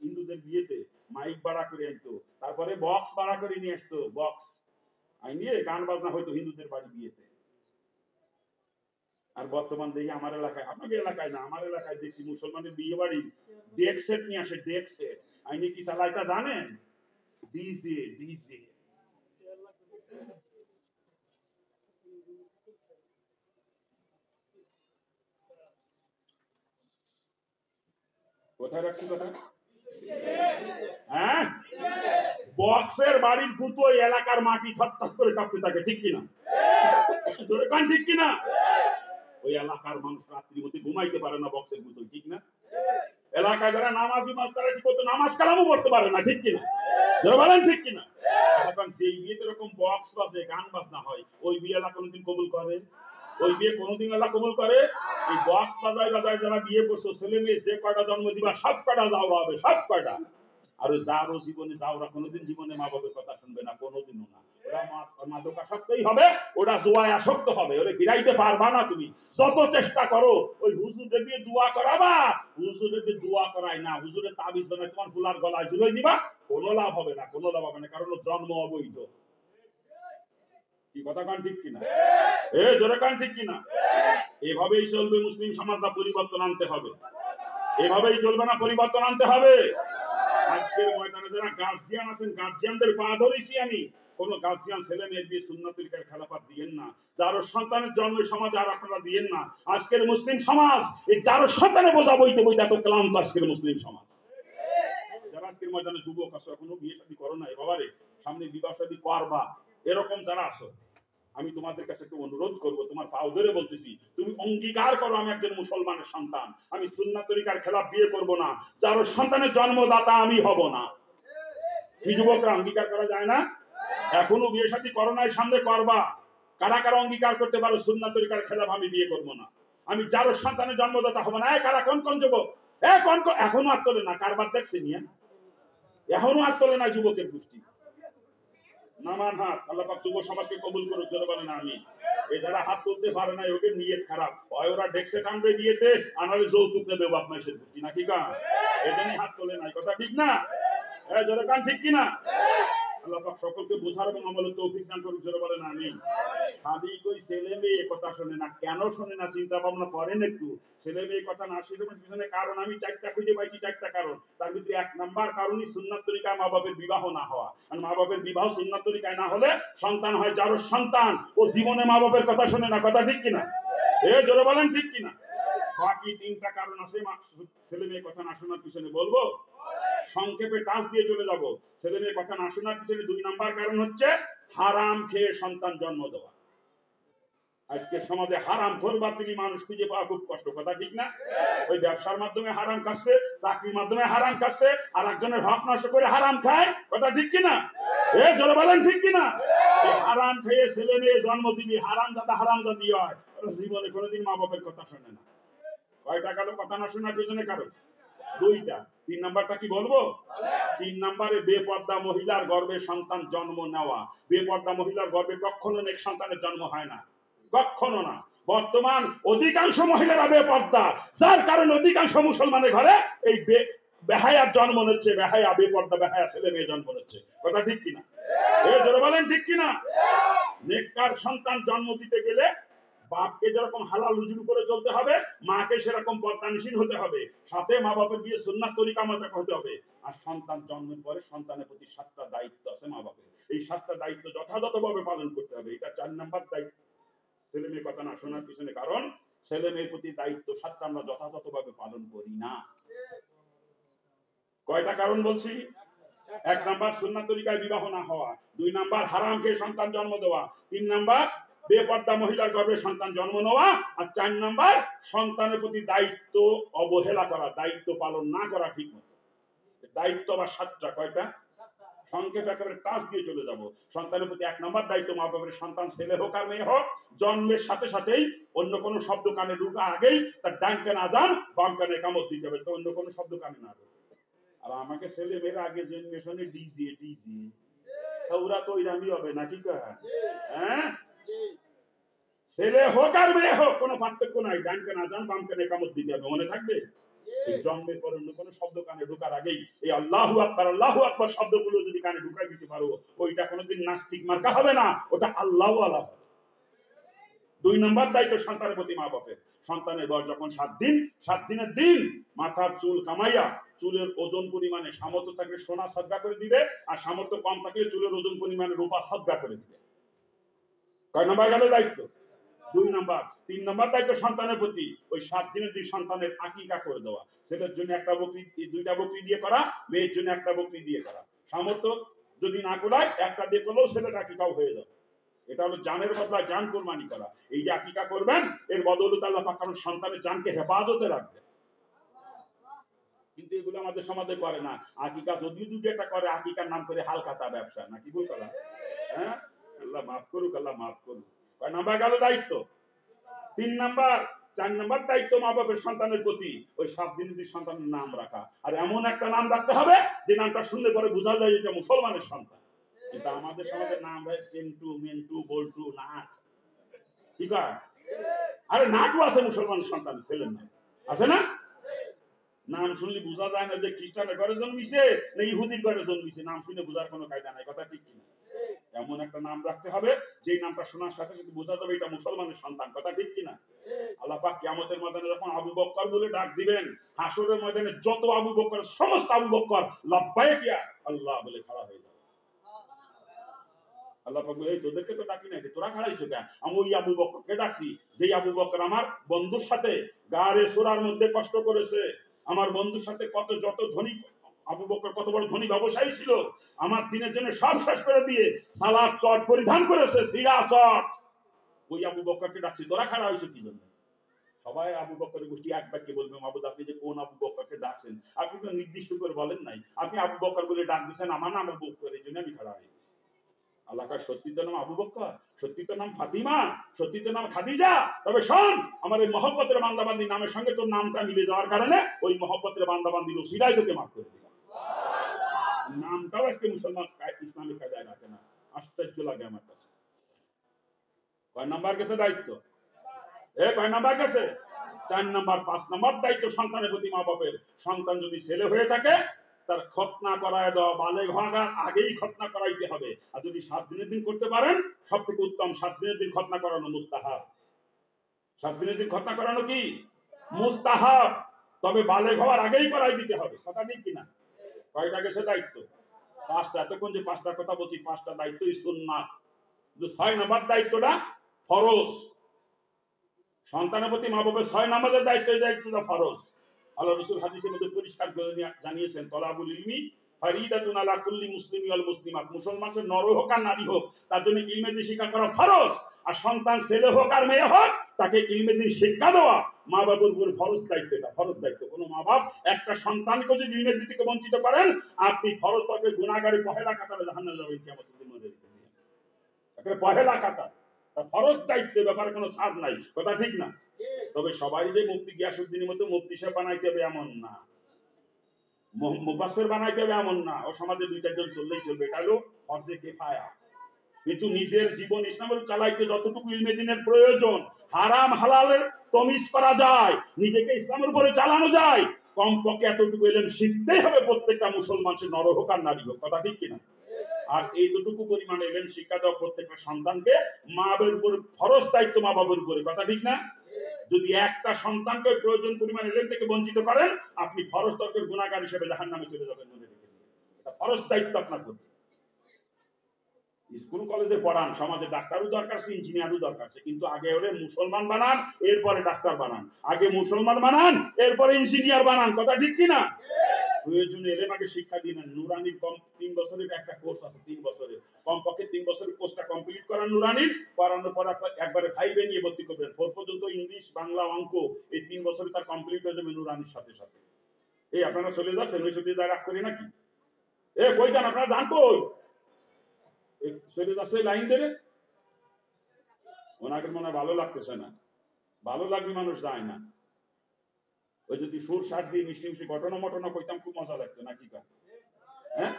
হিন্দুদের বিয়েতে মাইক ভাড়া করে আনতো, তারপরে বক্স ভাড়া করে নিয়ে আসতো। বক্স আইনিয়ে গান বাজনা হয়তো হিন্দুদের বাড়ি বিয়েতে। আর বর্তমান দেখি আমার এলাকায়, আপনাদের এলাকায় না, আমার এলাকায় দেখছি মুসলমানের বিয়ে বাড়ি ডেক সেট নিয়ে আসে। ডেক সেট আইনি কি চালাইতা জানেন? ডিজে। ডিজে কোথায় রাখছি কথা? হ্যাঁ, বক্সের বাড়ির গুতো এলাকার মাটি থরথর করে কাঁপতে থাকে, ঠিক কিনা? জোরে কান ঠিক কিনা? ওই এলাকার মানুষ রাত্রির মধ্যে ঘুমাইতে পারে না বক্সের গুতো, ঠিক না? এলাকায় যারা নামাজি মানুষ তারা ঠিক মতো নামাজ কালামও পড়তে পারে না, ঠিক কিনা? জোরে বলেন ঠিক কিনা? এখন যেই বিয়েতে এরকম বক্স বাজে, গান বাজনা হয়, ওই বিয়ে এলাকা কোনদিন কবুল করে? ওই বিয়ে কোনদিন এলাকা কবুল করে? এই বক্স বাজায় বাজায় যারা বিয়ে করছো, ছেলে মেয়ে যে কয়টা জন্ম দিবা সব কয়টা যাওয়া হবে, সব কয়টা। আর ওই যারও জীবনে যাওরা কোনোদিন জীবনে মা বাবার কথা শুনবে না, কোনোদিনও না। ওরা মাদকাসক্তই হবে, ওরা জুয়ায় আসক্ত হবে, ওরে ফিরাইতে পারবা না তুমি যত চেষ্টা করো। ওই হুজুরের দিয়ে দোয়া করাবা, হুজুরের দিয়ে দোয়া করাই না, হুজুরের তাবিজ বানায় তোমার ফুলার গলায় ঝুলিয়ে দিবা, কোনো লাভ হবে না, কোনো লাভ হবে না, কারণ জন্ম অবৈধ। কি কথা কান ঠিক কিনা? জোরে কান ঠিক কিনা? এভাবেই চলবে মুসলিম সমাজটা, পরিবর্তন আনতে হবে। এভাবেই চলবে না, পরিবর্তন আনতে হবে। আজকের ময়দানে যারা গার্জিয়ান আছেন, গার্জিয়ানদের পা ধরেছি আমি। কোন গার্জিয়ান ছেলে মেয়ে দিয়ে সুন্নাত তরিকার খেলাফত দিয়েন না। যার সন্তানের জন্ম সমাজে আর আপনারা দিয়েন না। আজকের মুসলিম সমাজ এই যার সন্তানে বোঝা বইতে বইতে এত ক্লান্ত আজকের মুসলিম সমাজ। যারা আজকের ময়দানে যুবক আছে, এখনো বিয়ে শাদী করো নাই, বাবারে সামনে বিবাহ শাদী করবা, এরকম যারা আছো, আমি তোমাদের কাছে একটু অনুরোধ করব, তোমার পাও ধরে বলতেছি, তুমি অঙ্গীকার করো আমি একজন মুসলমানের সন্তান, আমি সুন্নাত তরিকার খেলাফ বিয়ে করব না, যার সন্তানের জন্মদাতা আমি হব না। কি যুবকরা অঙ্গীকার করা যায় না? এখনো বিয়ে শাদী করো নাই, সামনে করবা। কারা কারা অঙ্গীকার করতে পারো সুন্নাত তরিকার খেলাফ আমি বিয়ে করব না, আমি যার সন্তানের জন্মদাতা হব না? কারা কোন কোন যুবক এখনো হাত তোলে না? কারবার দেখছে নিয়ে এখনো হাত তোলে না যুবকের গোষ্ঠী? নামান হাত। আল্লাহ পাক যুব সমাজকে কবুল করুক, জোরে বলেন আমিন। এই যারা হাত তুলতে পারে না, ওদের নিয়ত খারাপ হয়, ওরা ডেক্সে টানবে বিয়েতে, আনালে যৌতুক নেবে বাপ মাইশের গোষ্ঠী, নাকি কা? এজন্যই হাত তোলে নাই, কথা ঠিক না? হ্যাঁ জোরে কান ঠিক কিনা? আল্লাহ পাক সকলকে বোঝার এবং আমলের তৌফিক দান করুক, জোরে বলেন আমিন। খালি কই ছেলে মেয়ে কথা শোনে না, কেন শোনে না চিন্তা ভাবনা করেন একটু। ছেলে মেয়ে কথা না শুনে পিছনে কারণ আমি চারটা খুঁজে পাইছি, চারটা কারণ। তার ভিতরে এক নাম্বার কারণই সুন্নাত তরিকায় মা বাপের বিবাহ না হওয়া। আর মা বাপের বিবাহ সুন্নাত তরিকায় না হলে সন্তান হয় যার সন্তান, ও জীবনে মা বাপের কথা শোনে না, কথা ঠিক কিনা? এ জোরে বলেন ঠিক কিনা? বাকি তিনটা কারণ আছে ছেলে মেয়ে কথা না শোনার পিছনে, বলবো সংক্ষেপে টাচ দিয়ে চলে যাব। ছেলে মেয়ে কথা না শোনার পিছনে 2 নাম্বার কারণ হচ্ছে হারাম খেয়ে সন্তান জন্ম দেওয়া। আজকে সমাজে হারাম খোর বাতিলি মানুষ খুঁজে পাওয়া খুব কষ্ট, কথা ঠিক না? ওই ব্যবসার মাধ্যমে হারাম খাচ্ছে, চাকরির মাধ্যমে হারাম খাচ্ছে, আর একজনের হক নষ্ট করে হারাম খায়, কথা ঠিক কিনা? এ জোরে বলেন ঠিক কিনা? হারাম খেয়ে ছেলে মেয়ে জন্ম দিবি, হারাম জাতি হয়, জীবনে কোনোদিন মা বাপের কথা শোনে না। কয়টা কারণ কথা না শোনার পিছনে কারণ? 2টা। 3 নাম্বারটা কি বলবো? 3 নাম্বারে বেপর্দা মহিলার গর্ভে সন্তান জন্ম নেওয়া। বেপর্দা মহিলার গর্ভে কখনো নেক সন্তানের জন্ম হয় না, কখনো না। বর্তমান অধিকাংশ মহিলারা বেপর্দা, যার কারণে অধিকাংশ মুসলমানের ঘরে এই বেহায়ার জন্ম হচ্ছে, বেহায়া বেপর্দা বেহায়া ছেলে মেয়ে জন্ম হচ্ছে, কথা ঠিক কিনা? এ জোরে বলেন ঠিক কিনা? নেককার সন্তান জন্ম দিতে গেলে বাপকে যেরকম হালাল রুজির উপরে চলতে হবে, মাকে সেরকম পর্দানিশীল হতে হবে, সাথে মা বাপের দিয়ে সুন্নাত তরিকা মতো হতে হবে। আর সন্তান জন্মের পরে সন্তানের প্রতি 7টা দায়িত্ব আছে মা বাপের, এই 7টা দায়িত্ব যথাযথভাবে পালন করতে হবে। এটা 4 নাম্বার দায়িত্ব ছেলে মেয়ে কথা না শোনার পিছনে কারণ। ছেলে মেয়ের প্রতি দায়িত্ব 7টা আমরা যথাযথভাবে পালন করি না। কয়টা কারণ বলছি? 1 নাম্বার সুন্নাত তরিকায় বিবাহ না হওয়া, 2 নাম্বার হারাম খেয়ে সন্তান জন্ম দেওয়া, 3 নাম্বার বেপর্দা মহিলার গর্ভে সন্তান জন্ম নেওয়া, আর 4 নাম্বার সন্তানের প্রতি দায়িত্ব অবহেলা করা, দায়িত্ব পালন না করা ঠিক মতো। দায়িত্ব আবার 7টা, কয়টা? সংক্ষেপে একেবারে টাচ দিয়ে চলে যাব। সন্তানের প্রতি 1 নাম্বার দায়িত্ব মা বাবার, সন্তান ছেলে হোক আর মেয়ে হোক, জন্মের সাথে সাথেই অন্য কোনো শব্দ কানে ঢুকা আগেই তার ডান কানে আজান, বাম কানে কামত দিতে হবে, তো অন্য কোনো শব্দ কানে না ঢুকে। আর আমাকে ছেলে মেয়েরা আগে জেনারেশনে ডিজে ওরা তো ওইরামই হবে, নাকি কা? হ্যাঁ, ছেলে হোক আর মেয়ে হোক কোনো পার্থক্য নাই, ডান কানে আজান বাম কানে কামত দিতে হবে, মনে থাকবে? জন্মের পর অন্য কোনো শব্দ কানে ঢোকার আগেই এই আল্লাহু আকবার শব্দগুলো যদি কানে ঢুকাই দিতে পারো, ওইটা কোনোদিন নাস্তিক মার্কা হবে না, ওটা আল্লাহু আল্লাহ। 2 নাম্বার দায়িত্ব সন্তানের প্রতি মা বাপের। সন্তানের বয়স যখন 7 দিন, 7 দিনের দিন মাথার চুল কামাইয়া চুলের ওজন পরিমাণে, সামর্থ্য থাকলে সোনা সদকা করে দিবে, আর সামর্থ্য কম থাকলে চুলের ওজন পরিমাণে রূপা সদকা করে দিবে। কয় নাম্বার গেল দায়িত্ব? 2 নাম্বার। 3 নাম্বার দায়িত্ব সন্তানের প্রতি ওই 7 দিনের দিন সন্তানের আকিকা করে দেওয়া। ছেলের জন্য 1টা বকরি, 2টা বকরি দিয়ে করা, মেয়ের জন্য 1টা বকরি দিয়ে করা। সামর্থ্য যদি না কোলায় 1টা দিয়ে করলেও ছেলের আকিকাও হয়ে যাবে। এটা হলো জানের বদলায় জান কুরবানি করা। এই যে আকিকা করবেন, এর বদৌলতে আল্লাহ পাক কারণ সন্তানের জানকে হেফাজতে রাখবে। কিন্তু এগুলো আমাদের সমাজে করে না। আকিকা যদিও 2টা করে, আকিকার নাম করে হালখাতা ব্যবসা, নাকি ভুল করা? হ্যাঁ, আল্লাহ মাফ করুক, আল্লাহ মাফ করুক। কয় নাম্বার গেল দায়িত্ব? 3 নাম্বার। 4 নাম্বার দায়িত্ব মা বাবার সন্তানের প্রতি ওই 7 দিনের সন্তানের নাম রাখা, আর এমন একটা নাম রাখতে হবে যে নামটা শুনলে পরে বোঝা যায় এটা মুসলমানের সন্তান। কিন্তু আমাদের সমাজে নাম ভাই সেন্টু, মেন্টু, বল্টু, নাট, ঠিক আছে? আরে নাটু আছে মুসলমানের সন্তান, ছেলের নাম আছে না? নাম শুনলে বোঝা যায় না যে খ্রিস্টানের ঘরে জন্মিছে না ইহুদির ঘরে জন্মিছে, নাম শুনে বোঝার কোনো কায়দা নাই, কথা ঠিক কিনা? এমন একটা নাম রাখতে হবে যে নামটা শোনার সাথে সাথে বোঝা যাবে এটা মুসলমানের সন্তান। কথা ঠিক কিনা? আল্লাহ পাক কিয়ামতের ময়দানে যখন আবু বকর বলে ডাক দিবেন, হাসরের ময়দানে যত আবু বকর, সমস্ত আবু বকর লাব্বাইক ইয়া আল্লাহ বলে খাড়া হয়ে যাবে। আল্লাহ পাক বলে, এই তোদেরকে তো ডাকি নাই, তোরা খাড়াইছো কেন? আমি ওই আবু বকরকে ডাকছি, যেই আবু বকর আমার বন্ধুর সাথে গাড়ে সোরার মধ্যে কষ্ট করেছে, আমার বন্ধুর সাথে যত ধনী, আবু বকর কত বড় ধনী ব্যবসায়ী ছিল, আমার দিনের জন্য সব শেষ করে দিয়ে সালাদ চট পরিধান করেছে, সিরা চট, ওই আবু বকরকে ডাকছি, তোরা খাড়া হয়েছে কি জন্য? সবাই আবু বকরের গোষ্ঠী এক বাক্যে বলবে, মাহবুদ আপনি যে কোন আবু বকরকে ডাকছেন, আপনি তো নির্দিষ্ট করে বলেন নাই, আপনি আবু বকর বলে ডাক দিচ্ছেন, আমার নাম আবু বকর, এই জন্য আমি খাড়া হয়ে গেছি। আল্লাহর সত্যিত নাম আবু বকর, সত্যিত নাম ফাতিমা, সত্যিত নাম খাদিজা। তবে শোন, আমার এই মহব্বতের বান্দাবান্দির নামের সঙ্গে তোর নামটা মিলে যাওয়ার কারণে ওই মহব্বতের বান্দাবান্দির ওসিলায় তোকে মাফ করে দিলাম। নামটাও আজকে মুসলমান ইসলামিক কায়দায় রাখে না, আশ্চর্য লাগে আমার কাছে। কয় নাম্বার গেছে দায়িত্ব? কয় নাম্বার গেছে? 4 নাম্বার। 5 নাম্বার দায়িত্ব সন্তানের প্রতি মা বাপের। সন্তান যদি ছেলে হয়ে থাকে তার খতনা করায় দেওয়া, বালেগ হওয়ার আগেই খতনা করাইতে হবে। আর যদি 7 দিনের দিন করতে পারেন সব থেকে উত্তম। 7 দিনের দিন খতনা করানো মুস্তাহাব। 7 দিনের দিন খতনা করানো কি মুস্তাহাব, তবে বালেগ হওয়ার আগেই করাই দিতে হবে। কথা ঠিক কিনা? কয়টা গেছে দায়িত্ব? 5টা। এতক্ষণ যে 5টার কথা বলছি, 5টা দায়িত্বই সুন্নাত। 6 নাম্বার দায়িত্বটা ফরজ। সন্তানের প্রতি মা বাবার 6 নাম্বারের দায়িত্বটা ফরজ। আল্লাহ রাসূল হাদিসের মধ্যে পরিষ্কার করে জানিয়েছেন, তলাবুল ইলমি ফারিদাতুন আলা কুল্লি মুসলিমি ওয়াল মুসলিমাত, মুসলমান সে নর হোক আর নারী হোক তার জন্য ইলমে দিন শিক্ষা করা ফরজ। আর সন্তান ছেলে হোক আর মেয়ে হোক তাকে ইলমে দিন শিক্ষা দেওয়া মা বাবার উপর ফরজ দায়িত্ব। এটা ফরজ দায়িত্ব। কোনো মা বাপ একটা সন্তানকে যদি ইলমে দিন থেকে বঞ্চিত করেন, আপনি ফরজ তবে গুনাহগারে পহেলা কাতারে জাহান্নামে যাবেন কিয়ামতের দিন। মনে রেখে দিন, এটা পহেলা কাতার, ফরজ দায়িত্বের ব্যাপারে কোনো ছাড় নাই। কথা ঠিক না? তবে সবাই যে মুফতি গিয়াসউদ্দিনের মতো মুফতি সাহেব বানাইতে হবে এমন না, মুফাসসির বানাইতে হবে এমন না। ও সমাজে 2-4 জন চললেই চলবে, এটা হলো ফরজে কিফায়া। কিন্তু নিজের জীবন ইসলামের চালাইতে যতটুকু ইলমে দিনের প্রয়োজন, হারাম হালালের তমিজ করা যায়, নিজেকে ইসলামের উপরে চালানো যায়, কমপক্ষে এতটুকু ইলম শিখতেই হবে প্রত্যেকটা মুসলমান, সে নর হোক আর নারী হোক। কথা ঠিক কিনা? আর এইটুকু পরিমাণে ইলম শিক্ষা দেওয়া প্রত্যেকটা সন্তানকে মা বাবার উপর ফরজ দায়িত্ব, মা বাবার উপরে। কথা ঠিক না? যদি একটা সন্তানকে প্রয়োজন পরিমাণ ইলম থেকে বঞ্চিত করেন, আপনি ফরজ তর্কের গুনাহগার হিসেবে জাহান্নামে চলে যাবেন। মনে রেখে দিন, এটা ফরজ দায়িত্ব আপনার প্রতি। স্কুল কলেজে পড়ান, সমাজে ডাক্তারও দরকার আছে, ইঞ্জিনিয়ারও দরকার আছে, কিন্তু আগে ওরে মুসলমান বানান, এরপরে ডাক্তার বানান। আগে মুসলমান বানান, এরপরে ইঞ্জিনিয়ার বানান। কথা ঠিক কিনা? প্রয়োজনে এলেম আগে শিক্ষা দিন। নুরানির 3 বছরের একটা কোর্স আছে, 3 বছরের কমপক্ষে 3 বছরের কোর্সটা কমপ্লিট করান নুরানির। করানোর পর একবারে 5-এ নিয়ে ভর্তি করবেন। 4 পর্যন্ত ইংলিশ, বাংলা, অঙ্ক এই 3 বছরে তার কমপ্লিট হয়ে যাবে নুরানির সাথে সাথে। এই আপনারা চলে যাচ্ছেন ওই ছুটি রাগ করি নাকি? কই যান আপনারা? যান কই? চলে যাচ্ছে লাইন ধরে। ওনাকে মনে ভালো লাগতেছে না। ভালো লাগলে মানুষ যায় না। ওই যদি সুর সার দিয়ে মিষ্টি মিষ্টি ঘটনা মটনা কইতাম খুব মজা লাগতো নাকি? হ্যাঁ,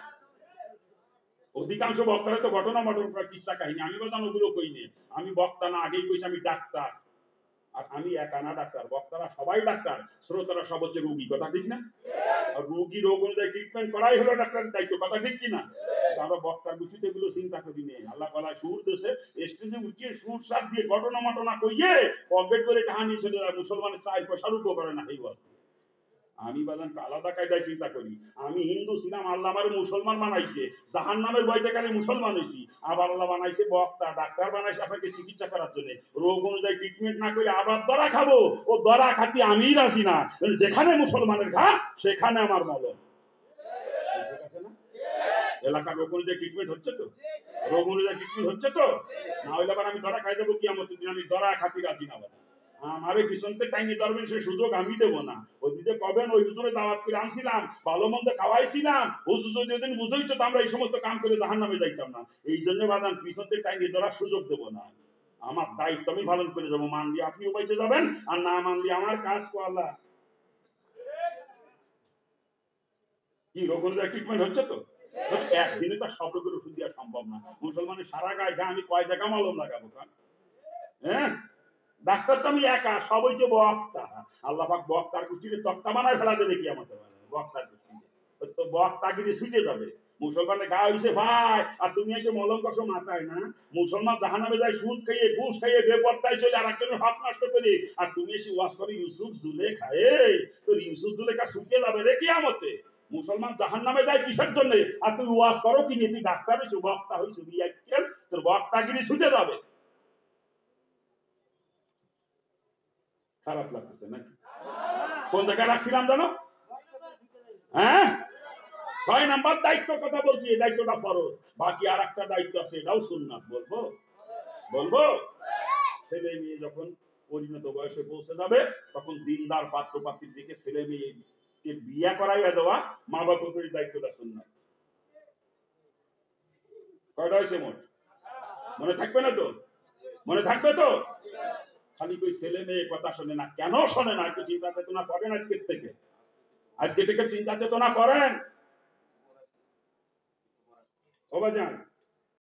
অধিকাংশ বক্তারা তো ঘটনা মটনা কিচ্ছা কাহিনী, আমি বলতাম ওগুলো কই নিয়ে। আমি বক্তা না, আগেই কইছি আমি ডাক্তার। আর আমি একা না ডাক্তার, বক্তারা সবাই ডাক্তার, শ্রোতারা সব হচ্ছে রোগী। কথা ঠিক না? আর রোগী রোগ অনুযায়ী ট্রিটমেন্ট করাই হলো ডাক্তারের দায়িত্ব। কথা ঠিক কিনা? আমরা বক্তার গুছিতে এগুলো চিন্তা করি নেই। আল্লাহ গলায় সুর দেশে স্টেজে উঠিয়ে সুর সার দিয়ে ঘটনা মটনা কইয়ে পকেট করে কাহানি চলে যায়। মুসলমানের 4 পয়সার উপর করে না এই বস্তু। আমি বাজান আলাদা কায়দায় চিন্তা করি। আমি হিন্দু ছিলাম, আল্লাহ আমার মুসলমান বানাইছে, জাহান্নামের ভয়তে খালি মুসলমান হয়েছি। আবার আল্লাহ বানাইছে বক্তা, ডাক্তার বানাইছে আপনাকে চিকিৎসা করার জন্য। রোগ অনুযায়ী ট্রিটমেন্ট না করে আবার দরা খাবো, ও দরা খাতি আমি রাজি না। যেখানে মুসলমানের ঘাট সেখানে আমার মলম। এলাকার রোগ অনুযায়ী ট্রিটমেন্ট হচ্ছে তো? রোগ অনুযায়ী ট্রিটমেন্ট হচ্ছে তো? না হইলে আবার আমি দরা খাই দেবো কিয়ামতের দিন। আমি দরা খাতি রাজি না। আমারে পিছনতে টাইনি ধরবেন সে সুযোগ আমি দেবো না। ওই দিকে কবেন ওই হুজুরে দাওয়াত করে আনছিলাম, ভালো মন্দ খাওয়াইছিলাম, হুজুর যদি ওদিন বুঝই তো আমরা এই সমস্ত কাম করে জাহান্নামে যাইতাম না। এই জন্য বাজান পিছনতে টাইনি ধরার সুযোগ দেবো না। আমার দায়িত্ব আমি পালন করে যাবো। মানলি আপনিও বেঁচে যাবেন, আর না মানলি আমার কাজ করা। কি রোগ অনুযায়ী ট্রিটমেন্ট হচ্ছে তো? একদিনে তো সব রোগের ওষুধ দেওয়া সম্ভব না। মুসলমানের সারা গায়ে আমি কয় জায়গা মলম লাগাবো? হ্যাঁ, ডাক্তার তো আমি একা, সব হয়েছে বক্তা। আল্লাহ পাক বক্তার গোষ্ঠীকে তক্তা বানায় ফেলা দেবে কি আমাদের? বক্তার গোষ্ঠীকে তো বক্তাগিরি ছুটে যাবে। মুসলমানের গা হইছে ভাই, আর তুমি এসে মলম কষো মাথায় না। মুসলমান জাহান্নামে যায় সুদ খাইয়ে, ঘুষ খাইয়ে, বেপরদায় চলে, আর একজনের হক নষ্ট করে, আর তুমি এসে ওয়াজ করে ইউসুফ জুলেখা। তোর ইউসুফ জুলেখা শুকিয়ে যাবে রে কিয়ামতে। মুসলমান জাহান্নামে যায় কিসের জন্য, আর তুই ওয়াজ করো কি নিয়ে? তুই ডাক্তার হইছো, বক্তা হইছো, তোর বক্তাগিরি ছুটে যাবে। খারাপ লাগতেছে নাকি? কোন জায়গায় রাখছিলাম জানো? হ্যাঁ, 6 নাম্বার দায়িত্বের কথা বলছি। এই দায়িত্বটা ফরজ। বাকি আর একটা দায়িত্ব আছে, এটাও সুন্নাত। বলবো বলবো ছেলে মেয়ে যখন পরিণত বয়সে পৌঁছে যাবে, তখন দিনদার পাত্র পাত্রীর দিকে ছেলে মেয়েকে বিয়ে করাইয়া দেওয়া মা বাবার দায়িত্বটা সুন্নাত। কয়টা হয়েছে মোট? মনে থাকবে না তো? মনে থাকবে তো? খালি কই ছেলে মেয়ে কথা শোনে না। কেন শোনে না? একটু চিন্তা চেতনা করেন আজকের থেকে। আজকে থেকে চিন্তা চেতনা করেন। ও বাজান,